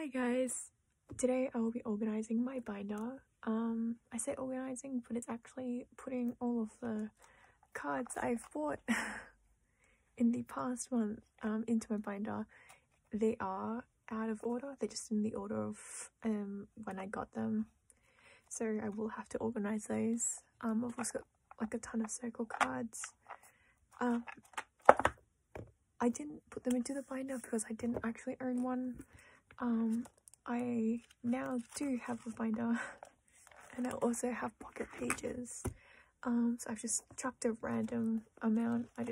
Hi guys, today I will be organizing my binder. I say organizing, but it's actually putting all of the cards I've bought in the past month into my binder. They are out of order, they're just in the order of when I got them, so I will have to organize those. I've also got like a ton of circle cards. I didn't put them into the binder because I didn't actually own one. I now do have a binder, and I also have pocket pages. So I've just chucked a random amount. I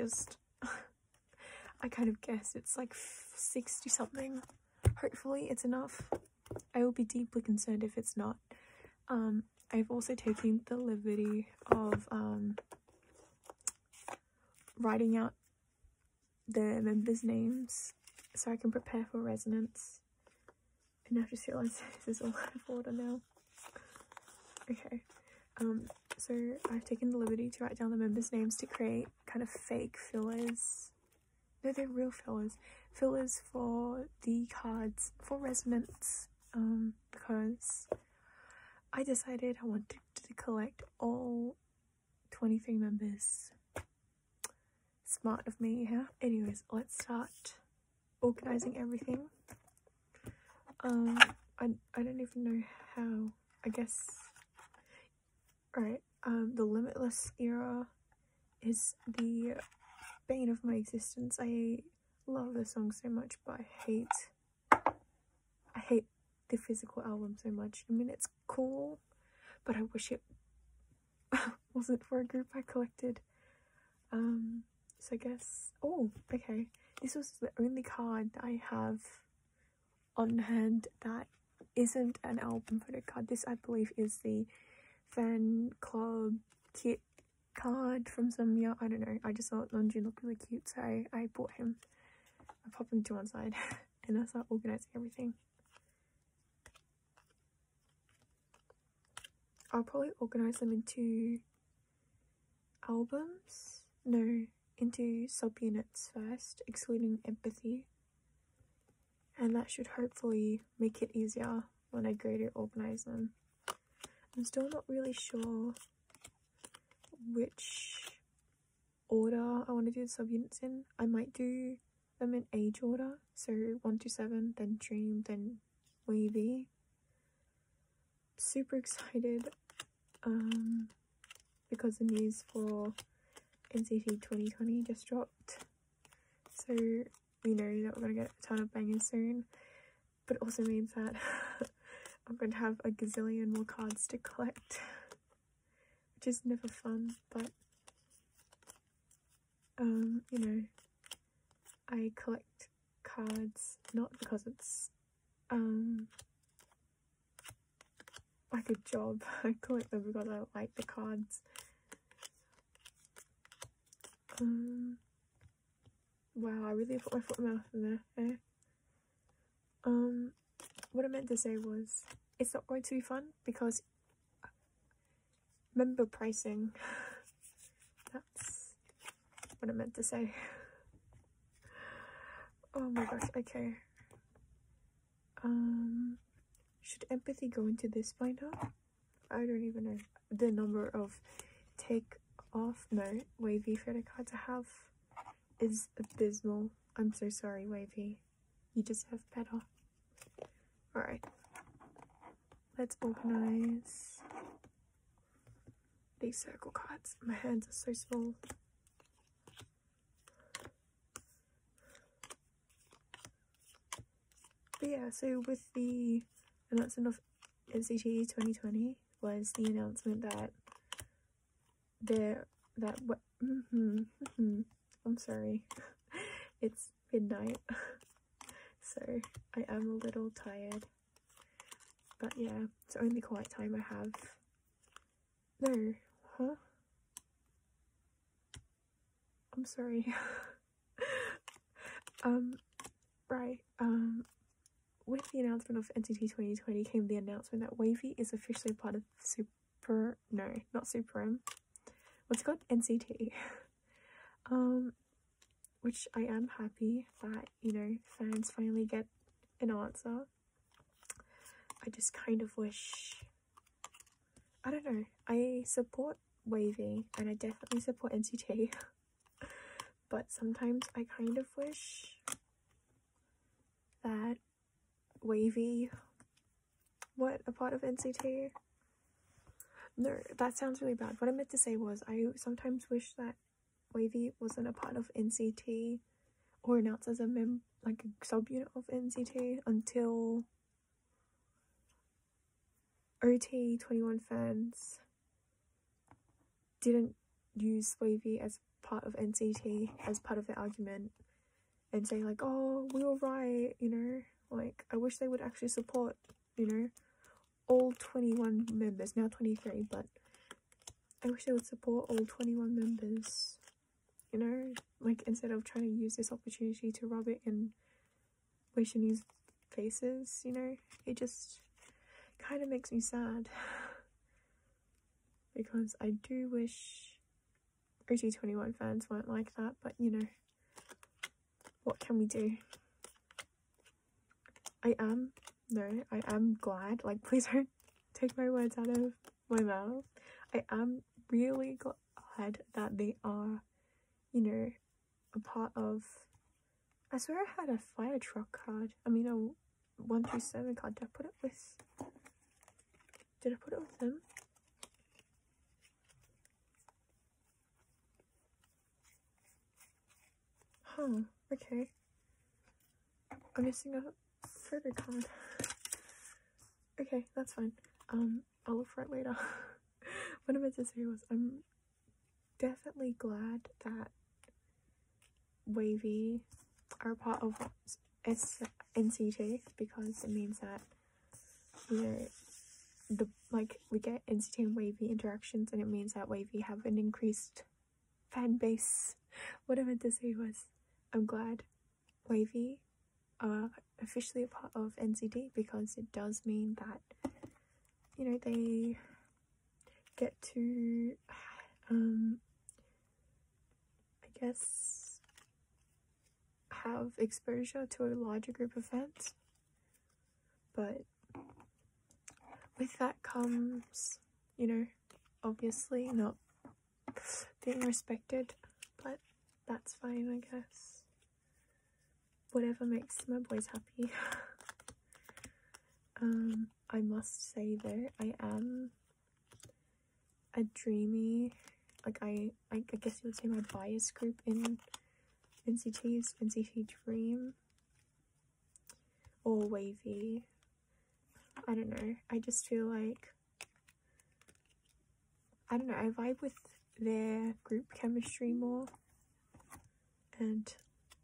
kind of guessed it's like 60 something. Hopefully it's enough. I will be deeply concerned if it's not. I've also taken the liberty of writing out the members' names so I can prepare for resonance. And I just realised this is all out of order now. Okay, so I've taken the liberty to write down the members' names to create kind of fake fillers. No, they're real fillers. Fillers for the cards for resonance, because I decided I wanted to collect all 23 members. Smart of me, yeah? Anyways, let's start organising everything. I don't even know how. I guess. Alright, the Limitless era is the bane of my existence. I love the song so much, but I hate the physical album so much. I mean, it's cool, but I wish it wasn't for a group I collected. So I guess, oh, okay, this was the only card that I have on hand that isn't an album photo card. This, I believe, is the fan club kit card from some year. I don't know, I just thought Namjoon looked really cute, so I bought him. I popped him to one side and I start organising everything. I'll probably organise them into albums. No, into subunits first, excluding empathy. And that should hopefully make it easier when I go to organise them. I'm still not really sure which order I want to do the subunits in. I might do them in age order, so 1 to 7, then Dream, then Wavy. Super excited because the news for NCT 2020 just dropped, so we know that we're going to get a ton of bangers soon, but it also means that I'm going to have a gazillion more cards to collect, which is never fun, but you know, I collect cards not because it's like a job. I collect them because I like the cards. Wow, I really put my foot in my mouth in there. What I meant to say was, it's not going to be fun because member pricing. That's what I meant to say. Oh my gosh, okay. Should empathy go into this binder? I don't even know. The number of wavy photo cards I have is abysmal. I'm so sorry, Wavy. You deserve better. Alright. Let's organize these circle cards. My hands are so small. But yeah, so with the announcement of NCT 2020 was the announcement that I'm sorry, it's midnight, so I am a little tired, but yeah, it's the only quiet time I have. No, huh? I'm sorry. Right, with the announcement of NCT 2020 came the announcement that Wavy is officially part of what's it called? NCT. Which I am happy that, you know, fans finally get an answer. I just kind of wish, I don't know, I support wavy and I definitely support NCT, but sometimes I kind of wish that wavy what a part of NCT. No, that sounds really bad. What I meant to say was I sometimes wish that wavy wasn't a part of NCT or announced as a like a subunit of NCT until OT21 fans didn't use wavy as part of NCT as part of their argument and say like, oh, we were right, you know, like I wish they would actually support, you know, all 21 members, now 23, but I wish they would support all 21 members, you know, like instead of trying to use this opportunity to rub it in Weixin's faces, you know, it just kind of makes me sad because I do wish OT21 fans weren't like that, but you know, what can we do? I am glad, like please don't take my words out of my mouth. I am really glad that they are, you know, a part of, I swear I had a fire truck card, I mean a 127 card. Did I put it with them? Huh, okay. I'm missing a photo card. Okay, that's fine. I'll look for it later. What I meant to say was I'm definitely glad that wavy are a part of NCT because it means that, you know, we get NCT and wavy interactions, and it means that wavy have an increased fan base. What I meant to say was I'm glad wavy are officially a part of NCT because it does mean that, you know, they get to I guess have exposure to a larger group of fans, but with that comes, you know, obviously not being respected, but that's fine, I guess. Whatever makes my boys happy. I must say though, I am a dreamy, like I guess you would say my bias group in NCT's NCT Dream or wavy. I don't know, I just feel like, I don't know, I vibe with their group chemistry more, and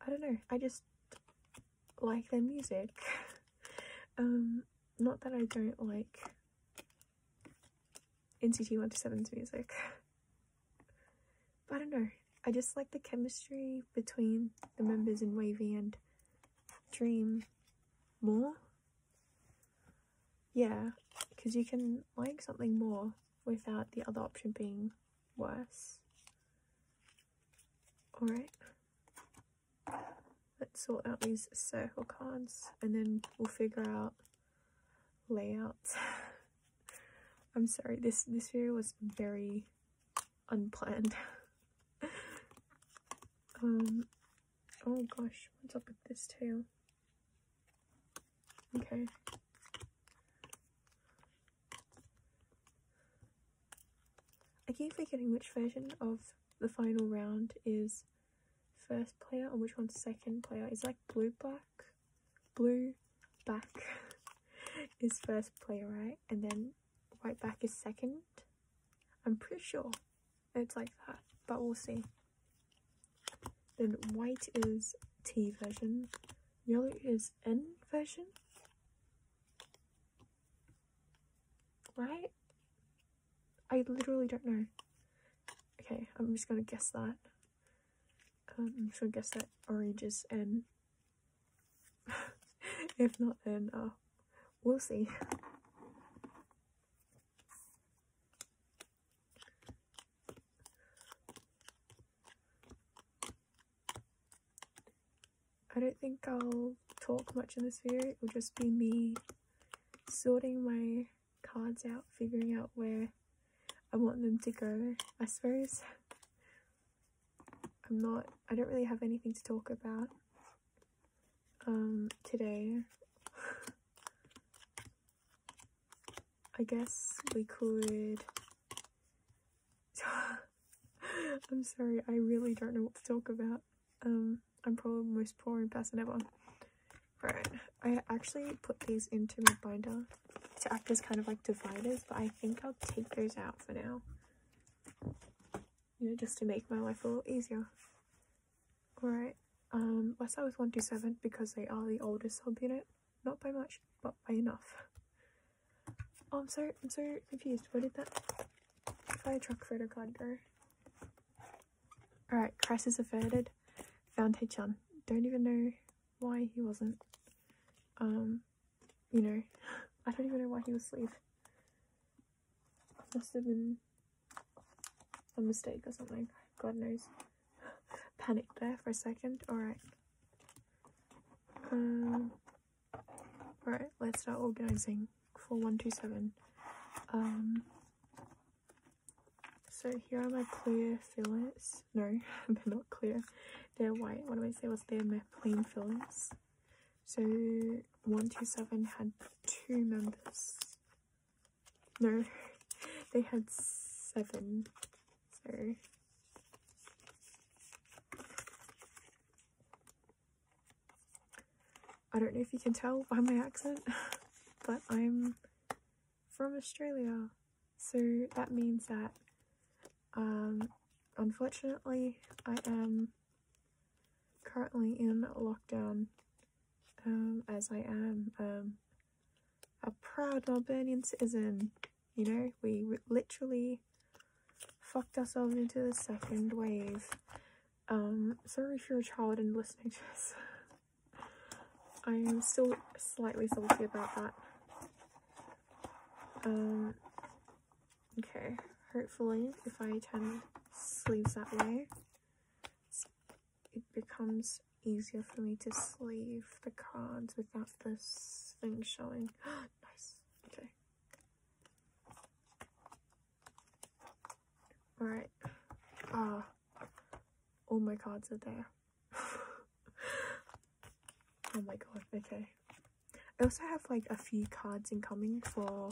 I don't know, I just like their music. Not that I don't like NCT 127's music, but I don't know, I just like the chemistry between the members in wavy and Dream more. Yeah, because you can like something more without the other option being worse. Alright, let's sort out these circle cards and then we'll figure out layouts. I'm sorry, this video was very unplanned. Oh gosh, what's up with this tail? Okay. I keep forgetting which version of the final round is first player and which one's second player. It's like blue back is first player, right? And then white back is second. I'm pretty sure it's like that, but we'll see. Then white is T version, yellow is N version, right? I literally don't know. Okay, I'm just gonna guess that. I'm just gonna guess that orange is N. If not, then we'll see. I don't think I'll talk much in this video. It will just be me sorting my cards out, figuring out where I want them to go. I suppose I don't really have anything to talk about today. I guess we could I'm sorry, I really don't know what to talk about. I'm probably the most boring person ever. Right, I actually put these into my binder to act as kind of like dividers, but I think I'll take those out for now. You know, just to make my life a little easier. Alright, let's start with 1 to 7 because they are the oldest subunit. Not by much, but by enough. Oh, I'm so confused. Where did that fire truck photocard go? Alright, crisis averted. Found haechan. Don't even know why he wasn't. You know, I don't even know why he was asleep. Must have been a mistake or something. God knows. Panicked there for a second. Alright. Alright, let's start organizing for 1 to 7. So here are my clear fillets. No, they're not clear. They're white. What do I say? They're my plain fillets. So 1 to 7 had 2 members. No, they had 7. So I don't know if you can tell by my accent, but I'm from Australia. So that means that unfortunately I am currently in lockdown, as I am a proud Melbourneian citizen. You know, we literally fucked ourselves into the 2nd wave. Sorry if you're a child and listening to this. I am still slightly salty about that. Okay, hopefully if I turn sleeves that way, it becomes easier for me to sleeve the cards without this thing showing. Nice. Okay. Alright. All my cards are there. Oh my god, okay. I also have like a few cards incoming for...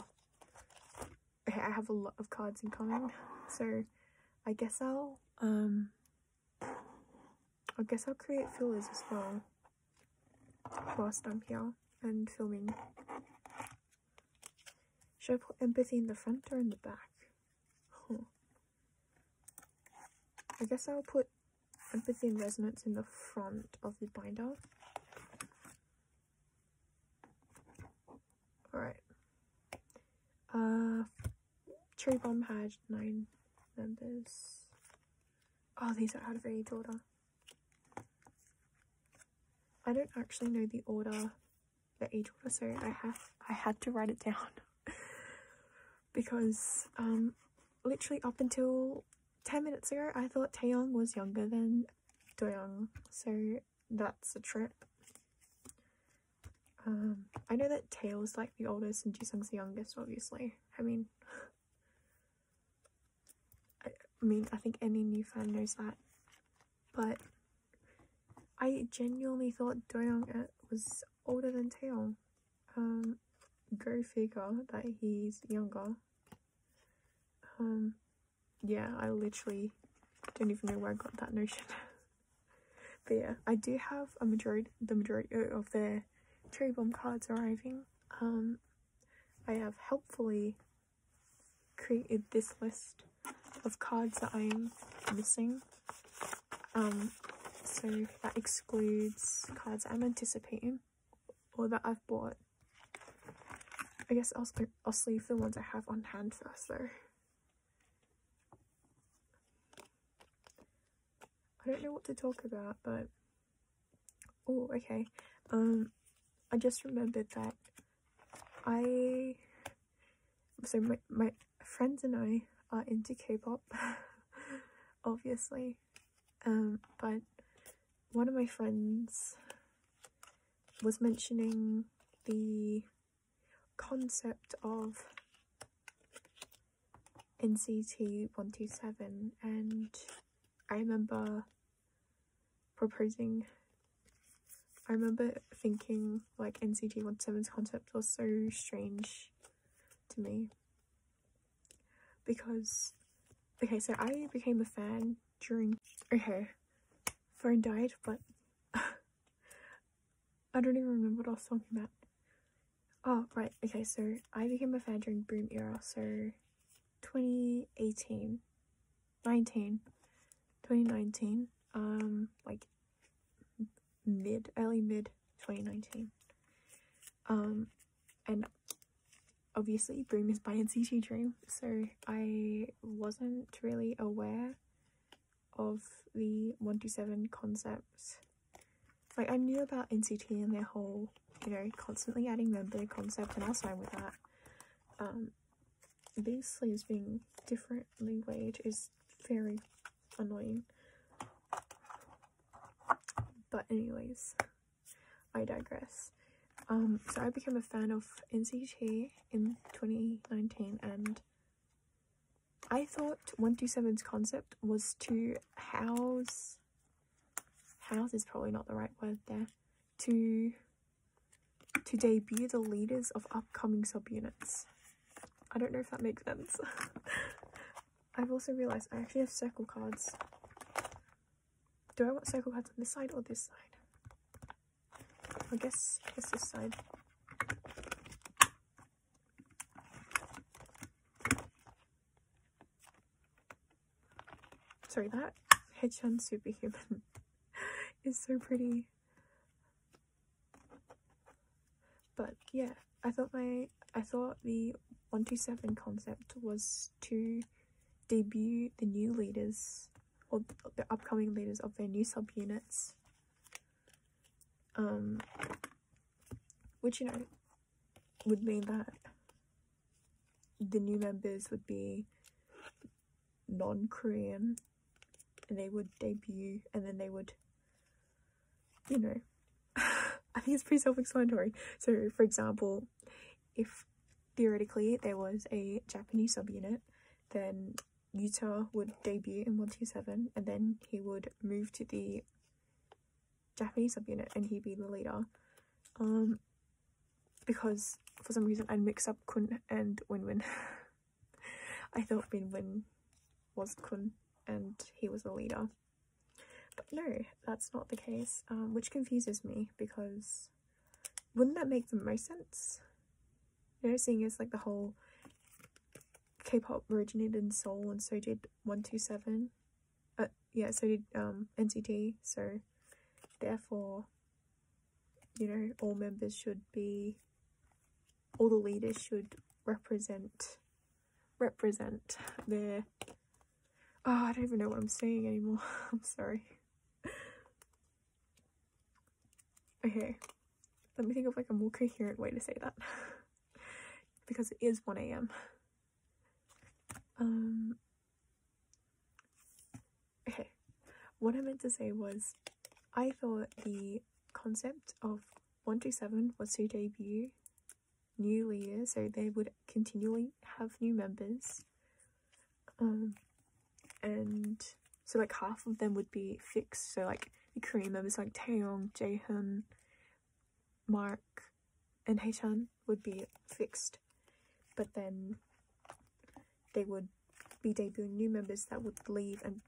Okay, I have a lot of cards incoming, so I guess I'll create fillers as well whilst I'm here and filming. Should I put empathy in the front or in the back? Huh. I guess I'll put empathy and resonance in the front of the binder. Alright. Cherry Bomb had 9 members. Oh, these are out of age order. I don't actually know the order, the age order, so I had to write it down. Because literally up until 10 minutes ago I thought Taeyong was younger than Doyoung, so that's a trip. I know that Taeil's like the oldest and Jisung's the youngest, obviously. I mean, I think any new fan knows that. But I genuinely thought Doyoung was older than Taeyong. Go figure that he's younger. Yeah, I literally don't even know where I got that notion. But yeah, I do have the majority of their Cherry Bomb cards arriving. I have helpfully created this list of cards that I'm missing. So that excludes cards I'm anticipating or that I've bought. I guess I'll sleeve the ones I have on hand first though. I don't know what to talk about, but oh, okay. I just remembered that so my friends and I are into K-pop, obviously. But one of my friends was mentioning the concept of NCT127, and I remember thinking like NCT127's concept was so strange to me, because okay, so I became a fan during, okay, phone died, but I don't even remember what I was talking about. Oh right, okay, so I became a fan during Boom era, so 2019, like early mid 2019, and obviously Boom is by NCT Dream, so I wasn't really aware of the 127 concepts. Like, I knew about NCT and their whole, you know, constantly adding member concept, and I was fine with that. These sleeves being differently weighed is very annoying. But anyways, I digress. So I became a fan of NCT in 2019, and I thought 127's concept was to house is probably not the right word there, to debut the leaders of upcoming subunits. I don't know if that makes sense. I've also realized I actually have circle cards. Do I want circle cards on this side or this side? I guess this side. Sorry, that haechan superhuman is so pretty. But yeah, I thought the 127 concept was to debut the new leaders, or the upcoming leaders of their new subunits, which, you know, would mean that the new members would be non-Korean, and they would debut, and then they would, you know, I think it's pretty self-explanatory. So for example, if theoretically there was a Japanese subunit, then Yuta would debut in 127, and then he would move to the Japanese subunit and he'd be the leader. Because for some reason I'd mix up Kun and Win-Win. I thought Win-Win was Kun and he was the leader. But no, that's not the case, which confuses me, because wouldn't that make the most sense? You know, seeing as like the whole K-pop originated in Seoul, and so did 127. Yeah, so did NCT, so therefore, you know, all members should be, all the leaders should represent their, oh, I don't even know what I'm saying anymore. I'm sorry. Okay, let me think of like a more coherent way to say that, because it is 1 AM. Okay, what I meant to say was, I thought the concept of 127 was to debut new leaders, so they would continually have new members, and so like half of them would be fixed, so like the Korean members like Taeyong, Jaehyun, Mark, and haechan would be fixed, but then they would be debuting new members that would leave and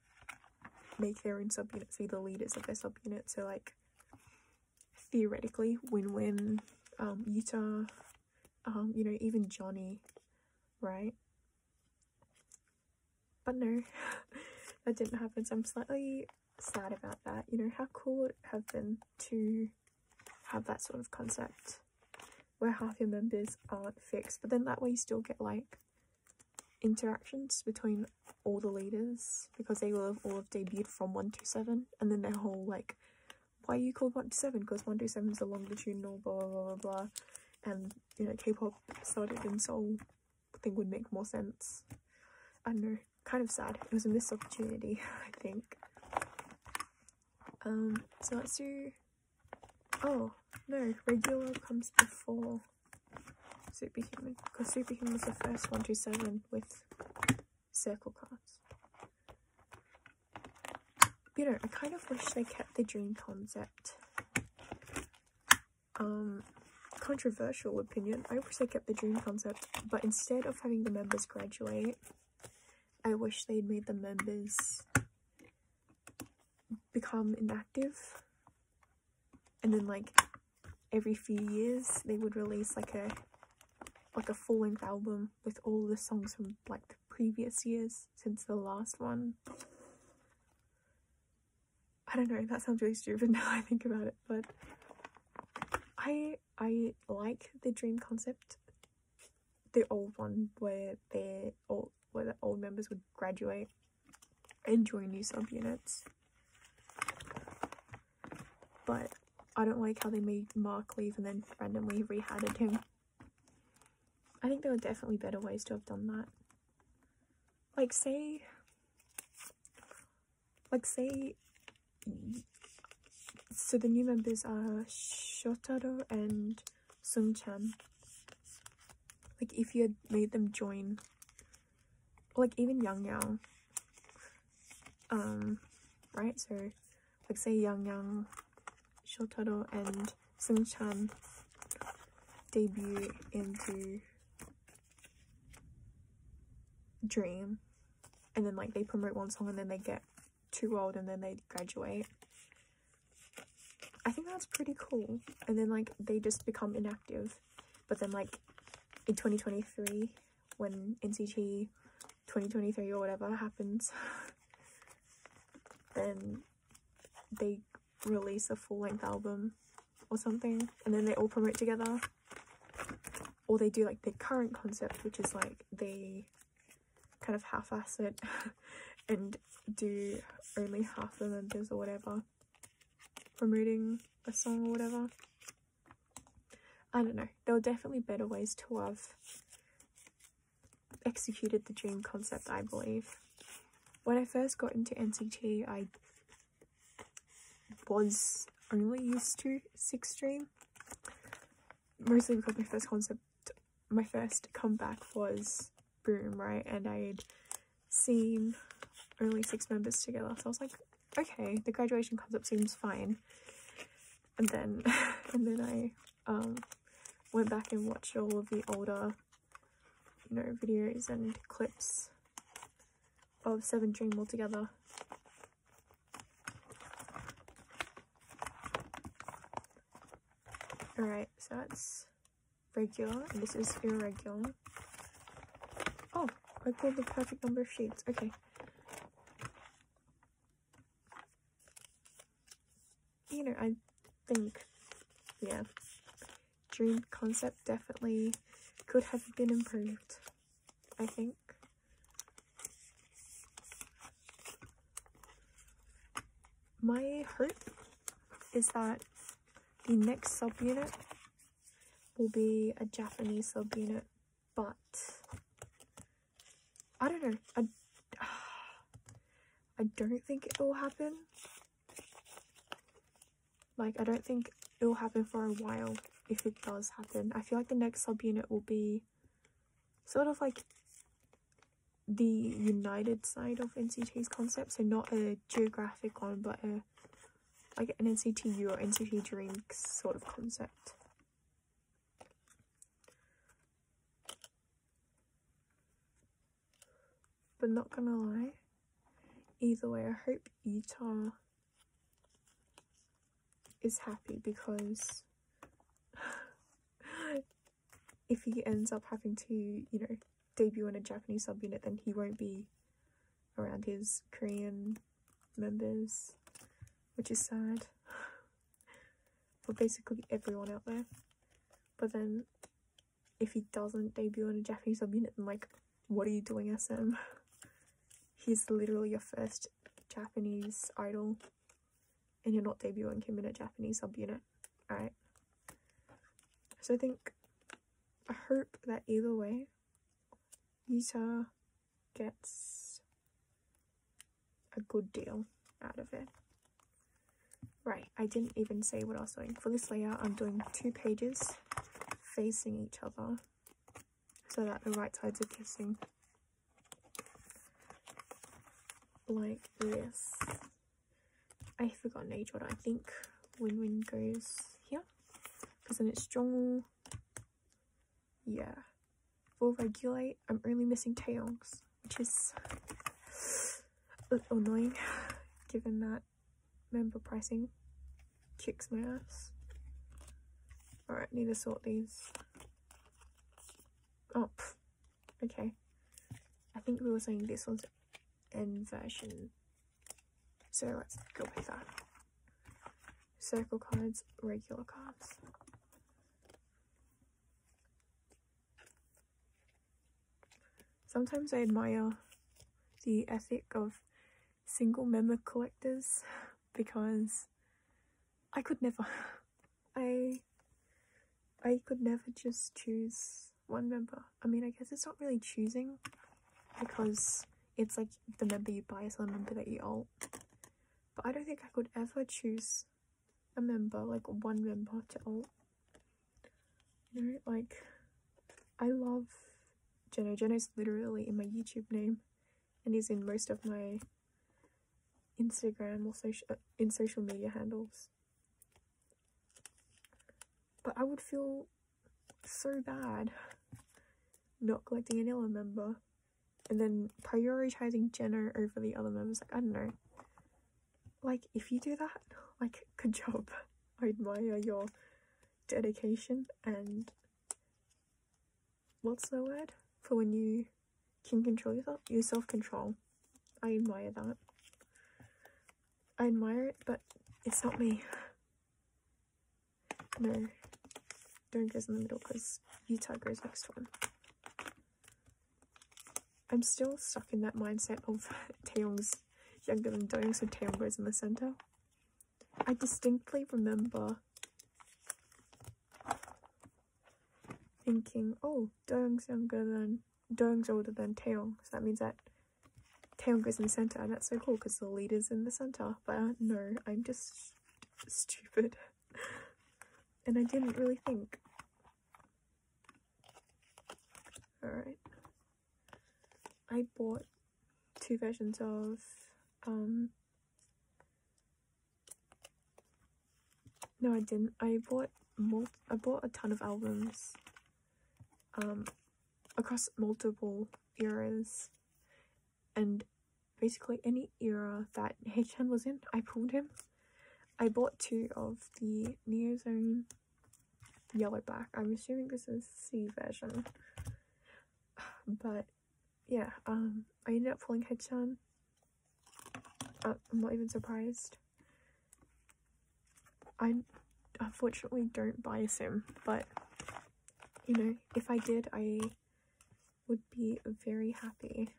make their own subunits, be the leaders of their subunit. So like theoretically Win-Win, Yuta, you know, even Johnny, right? But no, that didn't happen, so I'm slightly sad about that. You know, how cool would it have been to have that sort of concept where half your members aren't fixed, but then that way you still get like interactions between all the leaders, because they will have all have debuted from 127, and then their whole like, why are you called 127? Because 127 is a longitudinal blah blah blah blah, and you know, K-pop started in Seoul, I think would make more sense. I don't know, kind of sad. It was a missed opportunity, I think. So let's do, oh no, regular comes before Superhuman, because Superhuman was the first 1 to 7 with circle cards. You know, I kind of wish they kept the dream concept. Controversial opinion, I wish they kept the dream concept, but instead of having the members graduate, I wish they'd made the members become inactive, and then like every few years they would release like a full-length album with all the songs from like the previous years since the last one. I don't know, that sounds really stupid now I think about it, but I like the dream concept, the old one where the old members would graduate and join new subunits. But I don't like how they made Mark leave and then randomly rehadded him. I think there were definitely better ways to have done that. Like say so the new members are Shotaro and Sung-chan. Like if you had made them join, like even Yang, right? So like say Yang, Shotaro and Sung-chan debut into Dream, and then like they promote one song and then they get too old and then they graduate. I think that's pretty cool. And then like they just become inactive, but then like in 2023 when NCT 2023 or whatever happens, then they release a full-length album or something, and then they all promote together, or they do like the current concept, which is like they kind of half-ass it and do only half the members or whatever promoting a song or whatever. I don't know, there were definitely better ways to have executed the dream concept, I believe. When I first got into NCT, I was only used to 6 Dream, mostly because my first comeback was Boom, right? And I had seen only 6 members together, so I was like, okay, the graduation concept seems fine. And then I went back and watched all of the older, you know, videos and clips of 7 Dream altogether. Alright, so that's regular, and this is irregular. Oh, I pulled the perfect number of sheets. Okay. You know, I think, yeah, dream concept definitely could have been improved, I think. My hope is that the next subunit will be a Japanese subunit, but I don't know. I don't think it will happen. Like, I don't think it will happen for a while if it does happen. I feel like the next subunit will be sort of like the united side of NCT's concept, so not a geographic one, but like an NCTU or NCT Dream sort of concept. But not gonna lie, either way, I hope Utah is happy, because if he ends up having to, you know, debut in a Japanese subunit, then he won't be around his Korean members, which is sad for basically everyone out there. But then if he doesn't debut in a Japanese subunit, then like, what are you doing, SM? He's literally your first Japanese idol, and you're not debuting him in a Japanese subunit, alright? So I hope that either way, Utah gets a good deal out of it. Right, I didn't even say what I was doing. For this layout, I'm doing 2 pages facing each other, so that the right sides are kissing. Like this. I forgot age order. I think win-win goes here. Because then it's strong. Yeah. For regulate, I'm only missing taeyongs, which is a little annoying given that member pricing kicks my ass. Alright, need to sort these. Oh, okay. I think we were saying this one's N version. So let's go with that. Circle cards, regular cards. Sometimes I admire the ethic of single member collectors because I could never. I could never just choose one member. I mean, I guess it's not really choosing because it's like the member you buy is the member that you alt. But I don't think I could ever choose a member, like one member to alt. You know, like, I love Jeno. Jeno's literally in my YouTube name and he's in most of my Instagram or social media handles. But I would feel so bad not collecting an other member and then prioritizing Jeno over the other members. Like, I don't know. Like, if you do that, like, good job. I admire your dedication and what's the word for when you can control yourself? Your self-control. I admire that. I admire it, but it's not me. No. Don't goes in the middle because Utah goes next one. I'm still stuck in that mindset of Taeyong's younger than Doyoung, so Taeyong goes in the center. I distinctly remember thinking, oh, Doyoung's older than Taeyong, so that means that Taeyong goes in the center, and that's so cool because the leader's in the center. But no, I'm just stupid. And I didn't really think. Alright. I bought two versions of no, I didn't. I bought a ton of albums across multiple eras, and basically any era that haechan was in, I pulled him. I bought two of the nctzen yellow back. I'm assuming this is C version. But yeah, I ended up pulling haechan. I'm not even surprised. I unfortunately don't bias him, but you know, if I did, I would be very happy.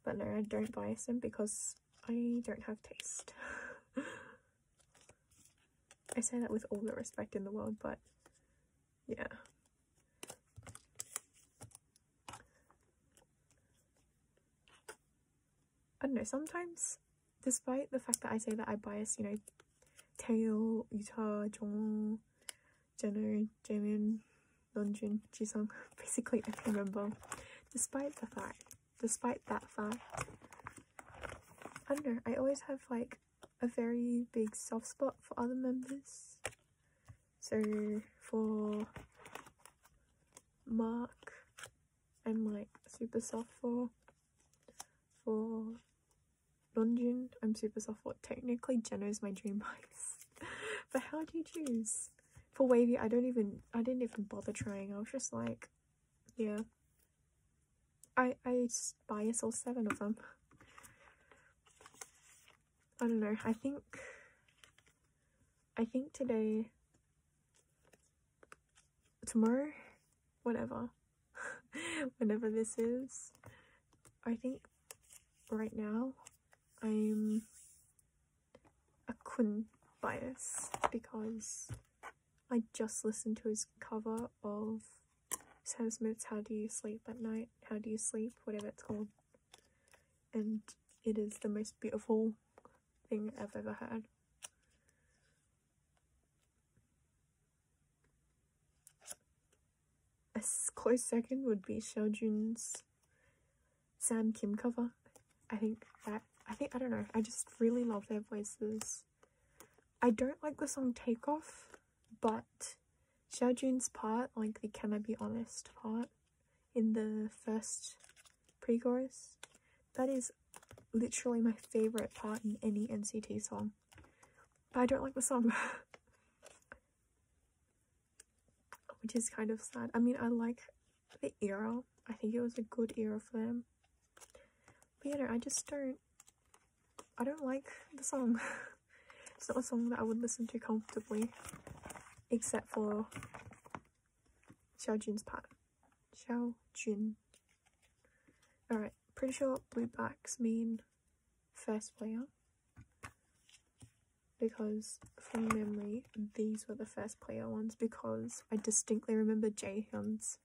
But no, I don't bias him because I don't have taste. I say that with all the respect in the world, but yeah. I don't know, sometimes, despite the fact that I say that I bias, you know, Taeyong, Utah, Jong, Jeno, Jaemin, Namjoon, Jisung, basically every member, despite that fact, I don't know, I always have like a very big soft spot for other members. So for Mark, I'm like super soft for Namjoon, I'm super soft for. Technically Jeno's my dream bias. But how do you choose? For Wavy, I didn't even bother trying. I was just like, yeah. I bias all 7 of them. I don't know. I think today, tomorrow, whatever, whenever this is, I think right now I'm a Kun bias because I just listened to his cover of Sam Smith's How Do You Sleep at Night, How Do You Sleep, whatever it's called, and it is the most beautiful thing I've ever heard. close second would be Xiaojun's Sam Kim cover. I don't know, I just really love their voices. I don't like the song Takeoff, but Xiaojun's part, like the Can I Be Honest part in the first pre-chorus, that is literally my favourite part in any NCT song. But I don't like the song. Which is kind of sad. I mean, I like the era. I think it was a good era for them. But you know, I don't like the song. It's not a song that I would listen to comfortably. Except for Xiaojun's part. Xiaojun. Alright, pretty sure blue backs mean first player. Because from memory, these were the first player ones, because I distinctly remember Jaehyun's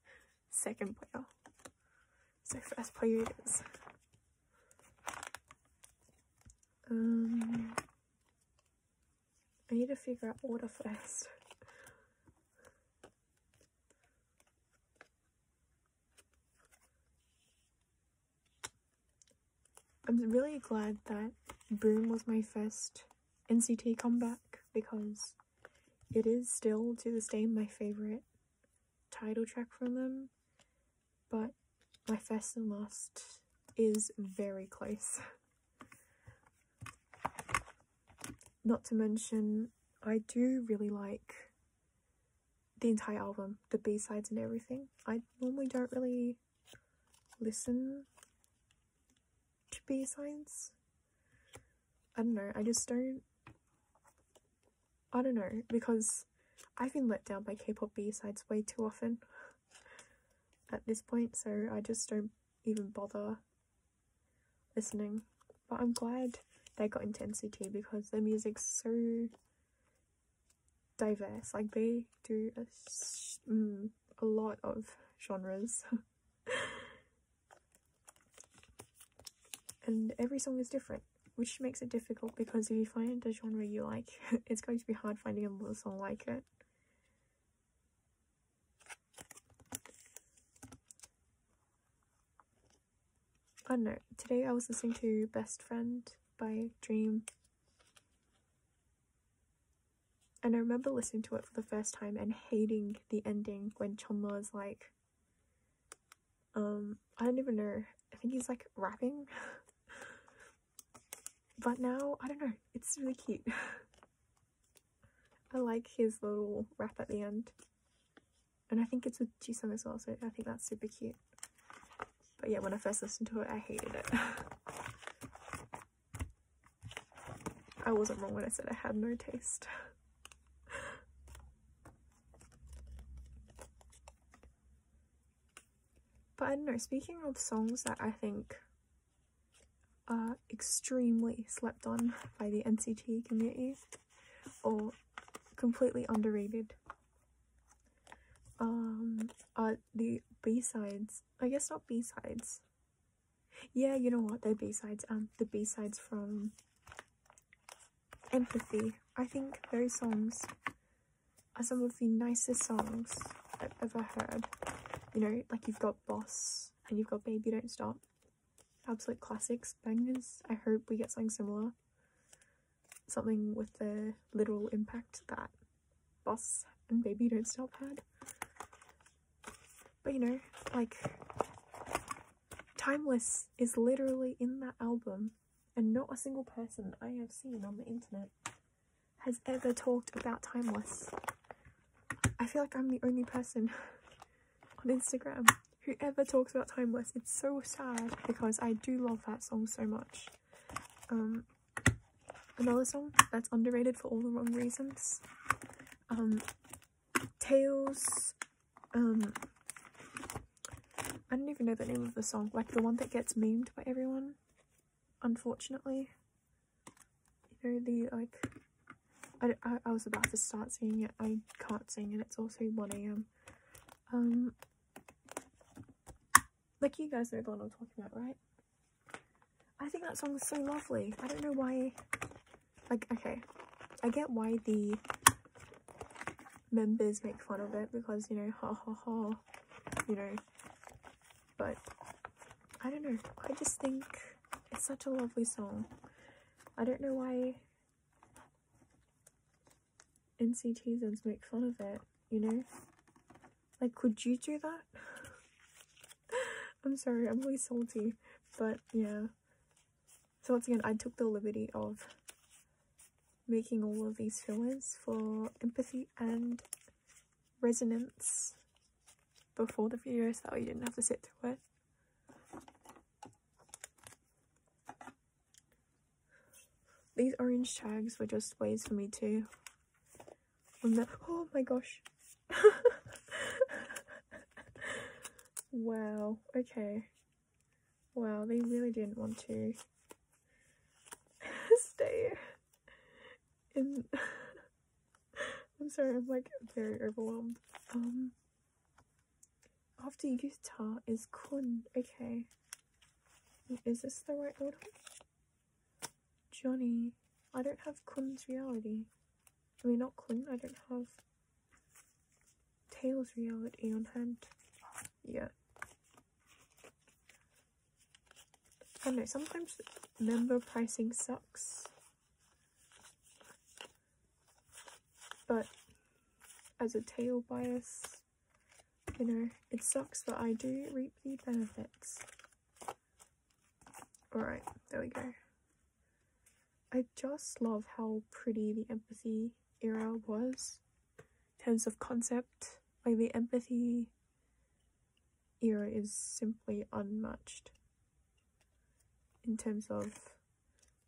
second player. So first player it is. I need to figure out order first. I'm really glad that Boom was my first NCT comeback, because it is still to this day my favourite title track from them, but my first and last is very close. Not to mention, I do really like the entire album, the B-sides and everything. I normally don't really listen to B-sides. I don't know, I don't know, because I've been let down by K-pop B-sides way too often at this point, so I just don't even bother listening. But I'm glad they got into NCT, because their music's so diverse. Like, they do a lot of genres. And every song is different, which makes it difficult, because if you find a genre you like, it's going to be hard finding another song like it. I don't know, today I was listening to Best Friend by Dream, and I remember listening to it for the first time and hating the ending when Chunma is like, I don't even know, I think he's like rapping. But now, I don't know, it's really cute. I like his little rap at the end. And I think it's with Jisung as well, so I think that's super cute. But yeah, when I first listened to it, I hated it. I wasn't wrong when I said I had no taste. But I don't know, speaking of songs that I think are extremely slept on by the NCT community, or completely underrated, are the B-sides. I guess not B-sides. Yeah, you know what, they're B-sides. The B-sides from Empathy. I think those songs are some of the nicest songs I've ever heard. You know, like you've got Boss and you've got Baby Don't Stop. Absolute classics, bangers. I hope we get something similar. Something with the literal impact that Boss and Baby Don't Stop had. But you know, like, Timeless is literally in that album, and not a single person I have seen on the internet has ever talked about Timeless. I feel like I'm the only person on Instagram who ever talks about Timeless. It's so sad, because I do love that song so much. Another song that's underrated for all the wrong reasons, Tails, I don't even know the name of the song, like the one that gets memed by everyone, unfortunately. You know, the, like, I was about to start singing it, I can't sing, and it's also 1 AM. Like, you guys know the one I'm talking about, right? I think that song is so lovely. I don't know why, like, okay, I get why the members make fun of it, because, you know, ha ha ha, you know. But I don't know, I just think it's such a lovely song. I don't know why nctzens make fun of it, you know? Like, could you do that? I'm sorry, I'm really salty, but yeah. So once again, I took the liberty of making all of these fillers for empathy and resonance before the video, so that you didn't have to sit through it. These orange tags were just ways for me to oh my gosh. Wow, okay. Wow, they really didn't want to stay in I'm sorry, I'm like very overwhelmed. After Yuta is Kun. Okay. Is this the right order? Johnny. I don't have Kun's reality. I mean, not Kun, I don't have Tail's reality on hand yet. I don't know, sometimes member pricing sucks. But as a Tail bias, you know, it sucks that I do reap the benefits. Alright, there we go. I just love how pretty the empathy era was in terms of concept. Like, the empathy era is simply unmatched in terms of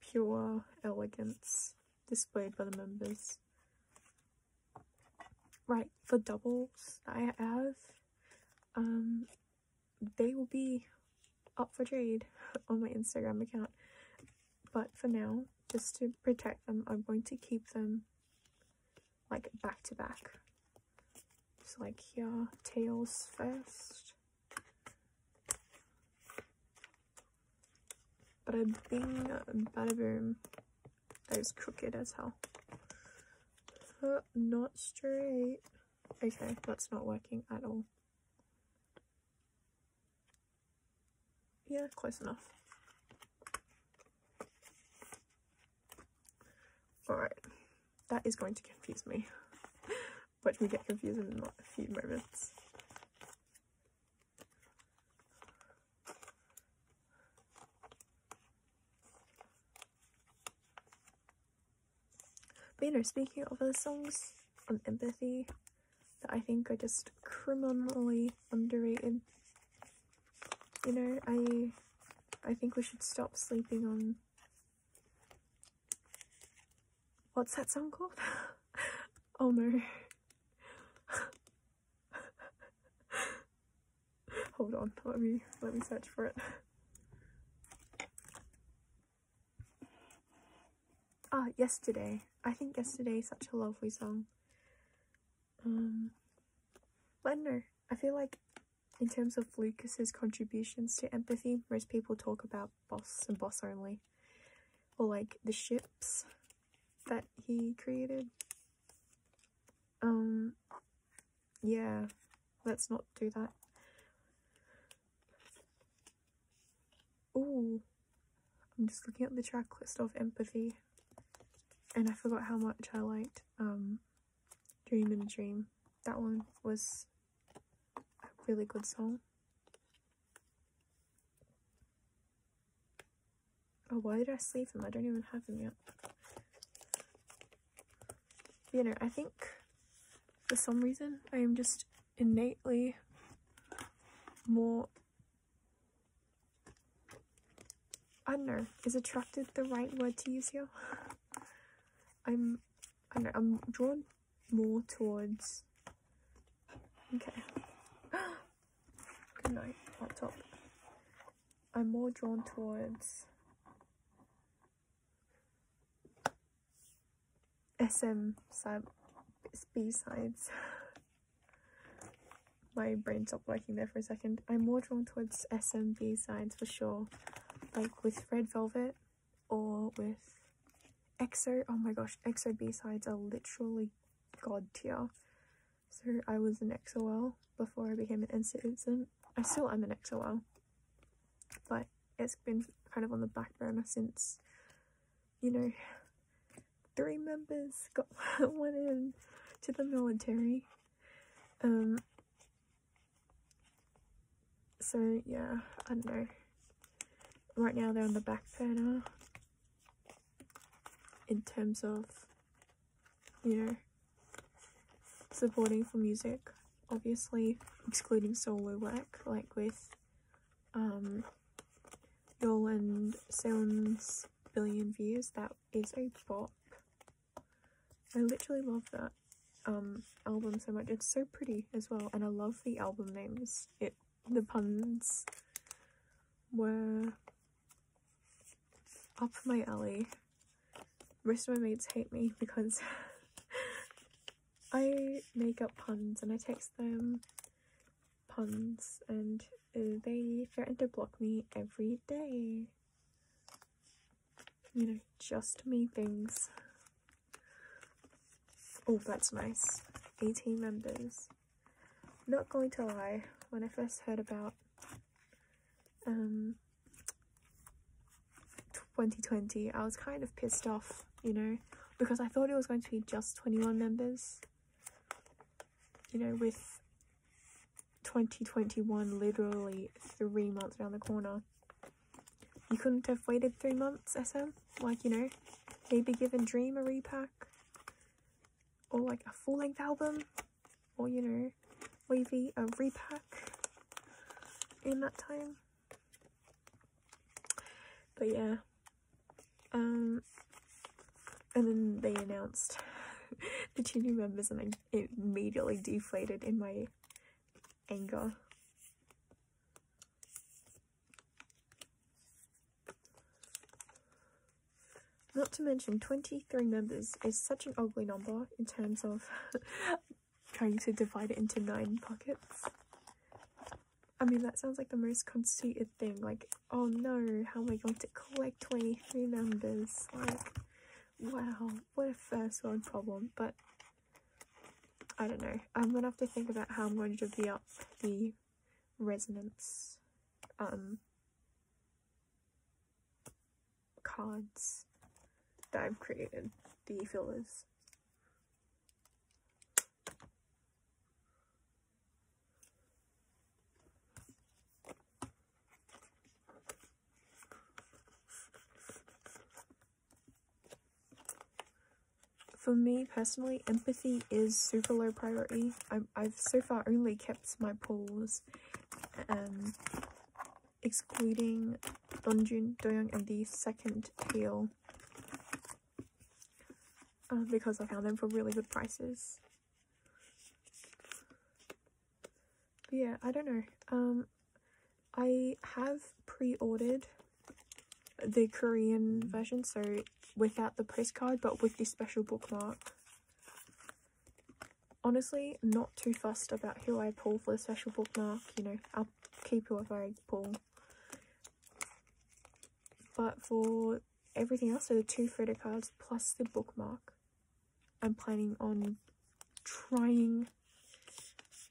pure elegance displayed by the members. Right, for doubles I have, they will be up for trade on my Instagram account, but for now, just to protect them, I'm going to keep them like back to back. So like here, Tails first. Bada bing, bada boom. That is crooked as hell. Not straight. Okay, that's not working at all. Yeah, close enough. Alright, that is going to confuse me. Watch me get confused in a few moments. But you know, speaking of other songs on empathy that I think are just criminally underrated, you know, I think we should stop sleeping on, what's that song called? Oh no. Hold on, let me search for it. Ah, Yesterday. I think Yesterday is such a lovely song. But no, I feel like in terms of Lucas's contributions to empathy, most people talk about Boss and Boss Only, or like the ships that he created. Yeah, let's not do that. Ooh, I'm just looking at the track list of Empathy, and I forgot how much I liked Dream in a Dream. That one was a really good song. Oh, why did I save them? I don't even have them yet. You know, I think for some reason I am just innately more, I don't know, is attracted the right word to use here? I don't know, I'm drawn more towards, okay, good night, laptop. I'm more drawn towards SM side, B-sides. My brain stopped working there for a second. I'm more drawn towards SM B-sides for sure. Like with Red Velvet or with EXO. Oh my gosh, EXO B-sides are literally god tier. So I was an XOL before I became an nctzen. I still am an XOL, but it's been kind of on the back burner since, you know, 3 members went in to the military. So yeah, I don't know. Right now they're on the back burner in terms of, you know, supporting for music, obviously excluding solo work, like with Yol and Seon's Billion Views. That is a bop. I literally love that album so much. It's so pretty as well, and I love the album names. The puns were up my alley. Most of my mates hate me because I make up puns and I text them puns, and they threaten to block me every day. You know, just me things. Oh, that's nice. 18 members. Not going to lie, when I first heard about 2020, I was kind of pissed off, you know, because I thought it was going to be just 21 members. You know, with 2021 literally 3 months around the corner. You couldn't have waited 3 months, SM? Like, you know, maybe given Dream a repack, or like a full-length album, or, you know, Wavy a repack in that time. But yeah, and then they announced the 2 new members, and I immediately deflated in my anger. Not to mention, 23 members is such an ugly number in terms of trying to divide it into 9 pockets. I mean, that sounds like the most conceited thing. Like, oh no, how am I going to collect 23 members? Like, wow, what a first world problem. But I don't know. I'm gonna have to think about how I'm going to divvy up the resonance cards that I've created, the fillers. For me personally, empathy is super low priority. I've so far only kept my pulls, excluding Donjun, Doyoung, and the second tail, because I found them for really good prices. But yeah, I don't know. I have pre-ordered the Korean version, so without the postcard but with the special bookmark. Honestly, not too fussed about who I pull for the special bookmark, you know, I'll keep whoever I pull. But for everything else, so the 2 photocards plus the bookmark, I'm planning on trying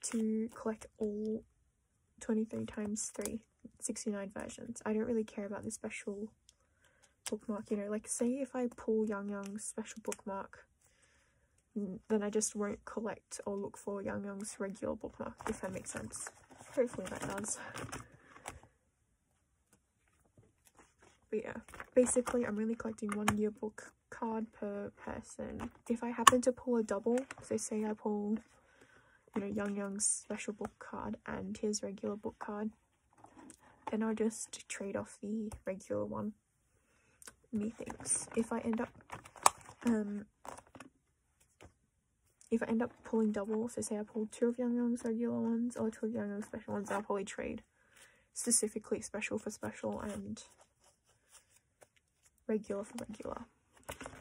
to collect all 23 times 3, 69 versions. I don't really care about the special bookmark, you know, like say if I pull Young's special bookmark, then I just won't collect or look for Young's regular bookmark, if that makes sense. Hopefully that does. But yeah, basically I'm really collecting 1 yearbook card per person. If I happen to pull a double, so say I pull, you know, Young's special book card and his regular book card, then I'll just trade off the regular one, methinks. If I end up pulling double, so say I pull 2 of Young's regular ones or 2 of Young's special ones, I'll probably trade specifically special for special and regular for regular.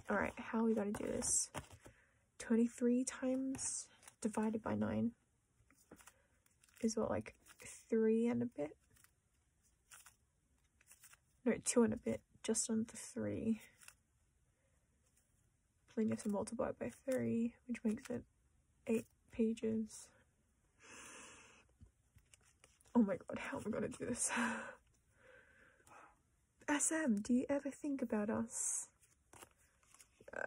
Alright, how are we gonna do this? 23 times divided by 9 is what, like 3 and a bit? No, 2 and a bit, just under 3. Then you have to multiply it by 3, which makes it 8 pages. Oh my god, how am I gonna do this? SM, do you ever think about us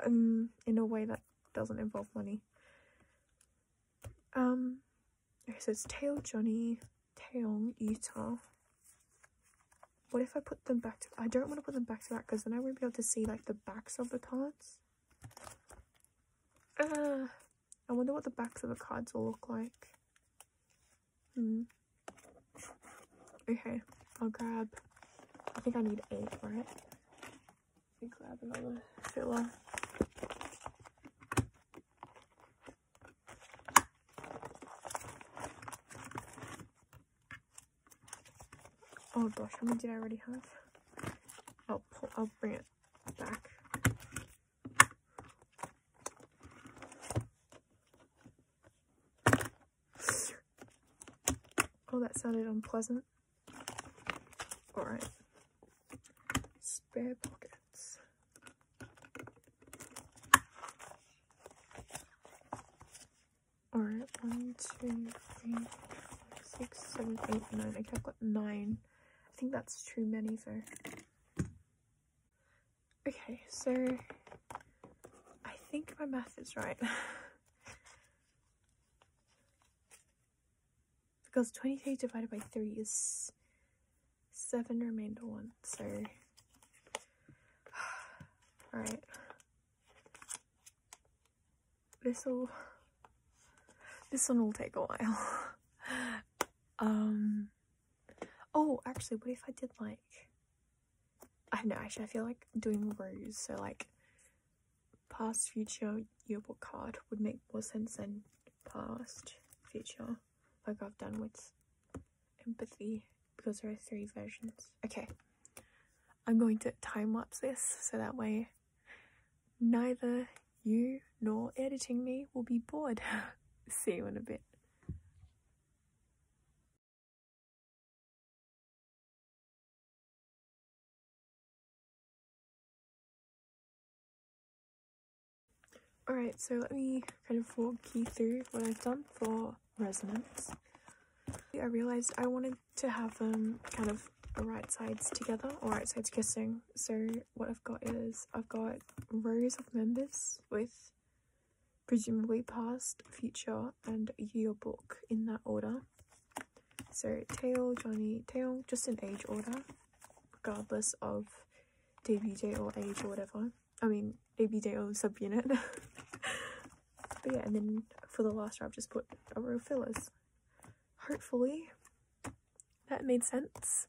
in a way that doesn't involve money? Okay, so it's xiaojun, taeyong, Utah. What if I put them back to, I don't want to put them back to back because then I won't be able to see like the backs of the cards. I wonder what the backs of the cards will look like. Okay, I'll grab, I think I need 8, right? Let me grab another filler. Oh gosh, how many did I already have? I'll bring it back. Oh, that sounded unpleasant. Alright. Spare pockets. Alright, 1, 2, 3, 4, 5, 6, 7, 8, 9. Okay, I've got 9. I think that's too many though. Okay, so I think my math is right. Because 23 divided by 3 is 7 remainder 1, so alright. This one will take a while. Oh, actually, what if I did like, I don't know, actually I feel like doing rows, so like past, future, yearbook card would make more sense than past, future, like I've done with empathy, because there are 3 versions. Okay, I'm going to time-lapse this so that way neither you nor editing me will be bored. See you in a bit. Alright, so let me kind of walk you through what I've done for resonance. I realized I wanted to have them kind of right sides together, or right sides kissing. So what I've got is, I've got rows of members with presumably past, future, and yearbook in that order. So xiaojun, taeyong, just in age order, regardless of debut date or age or whatever. I mean, debut date or subunit. But yeah, and then for the last row, I've just put a row of fillers. Hopefully that made sense.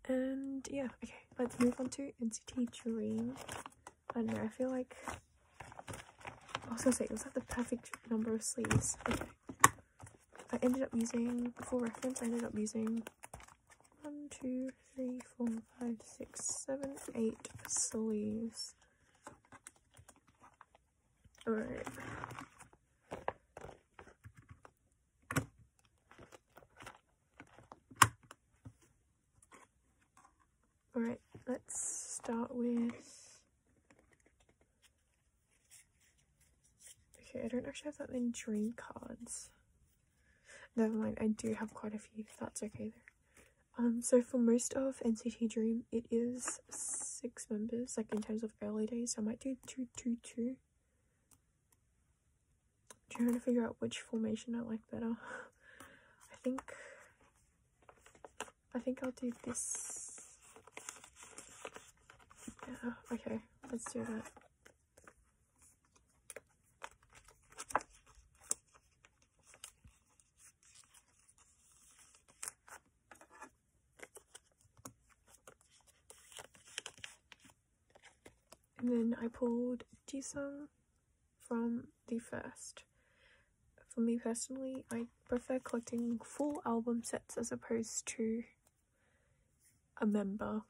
And yeah, okay, let's move on to NCT Dream. I don't know, I feel like, I was gonna say, it was like the perfect number of sleeves. Okay, I ended up using, for reference, I ended up using 1, 2, 3, 4, 5, 6, 7, 8 sleeves. Alright. Alright, let's start with, okay, I don't actually have that many dream cards. Never mind, I do have quite a few, that's okay though. So for most of NCT Dream, it is 6 members, like in terms of early days, so I might do 2, 2, 2. Trying to figure out which formation I like better. I think I'll do this. Yeah, okay, let's do that. And then I pulled Jisung from the first. For me personally, I prefer collecting full album sets as opposed to a member,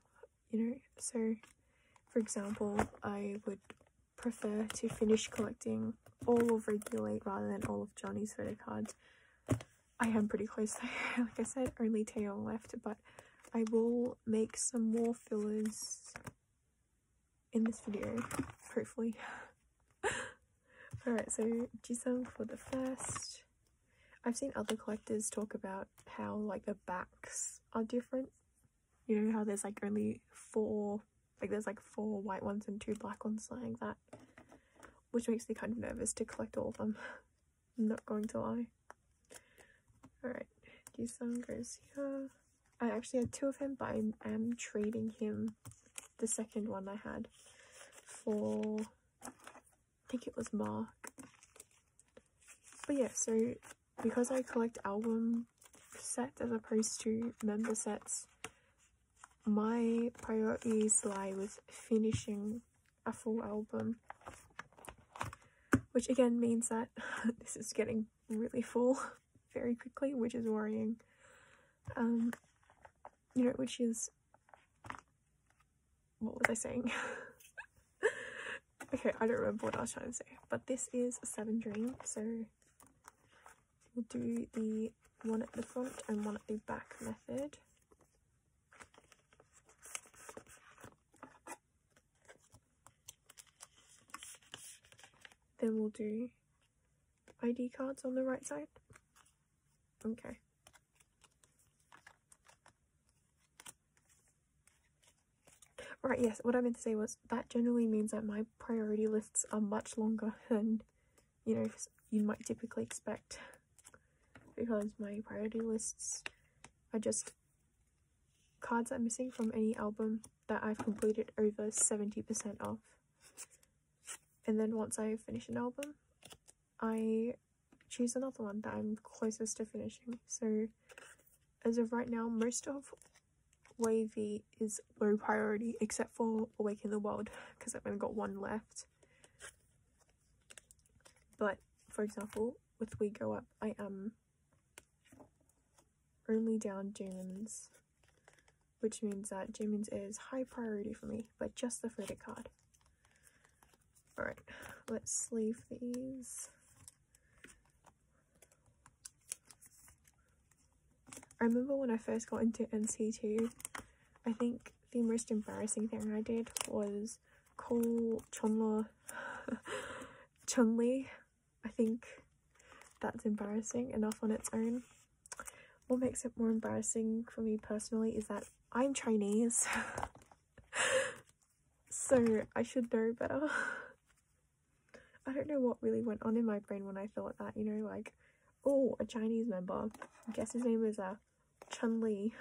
you know. So for example, I would prefer to finish collecting all of Regulate rather than all of Johnny's photo cards. I am pretty close though. Like I said, only Taeyong left, but I will make some more fillers in this video, hopefully. Alright, so Jisung for the first. I've seen other collectors talk about how like the backs are different. You know how there's like only 4, like there's like 4 white ones and 2 black ones, something like that. Which makes me kind of nervous to collect all of them. I'm not going to lie. Alright, Jisung goes here. I actually had 2 of him, but I am trading him the second one I had for, I think it was Mark. But yeah, so because I collect album sets as opposed to member sets, my priorities lie with finishing a full album, which again means that this is getting really full very quickly, which is worrying. You know, which is, what was I saying? Okay, I don't remember what I was trying to say, but this is 7 Dream, so we'll do the one at the front and one at the back method. Then we'll do ID cards on the right side. Okay. Right, yes, what I meant to say was that generally means that my priority lists are much longer than, you know, you might typically expect. Because my priority lists are just cards I'm missing from any album that I've completed over 70% of. And then once I finish an album, I choose another one that I'm closest to finishing. So as of right now, most of Wavy is low priority except for Awaken the World, because I've only got 1 left. But for example, with We Go Up, I am only down Jaemin's, which means that Jaemin's is high priority for me, but just the photo card. Alright, let's sleeve these. I remember when I first got into NCT, I think the most embarrassing thing I did was call Chunli. I think that's embarrassing enough on its own. What makes it more embarrassing for me personally is that I'm Chinese. So I should know better. I don't know what really went on in my brain when I thought that, you know, like, oh, a Chinese member. I guess his name is Chunli.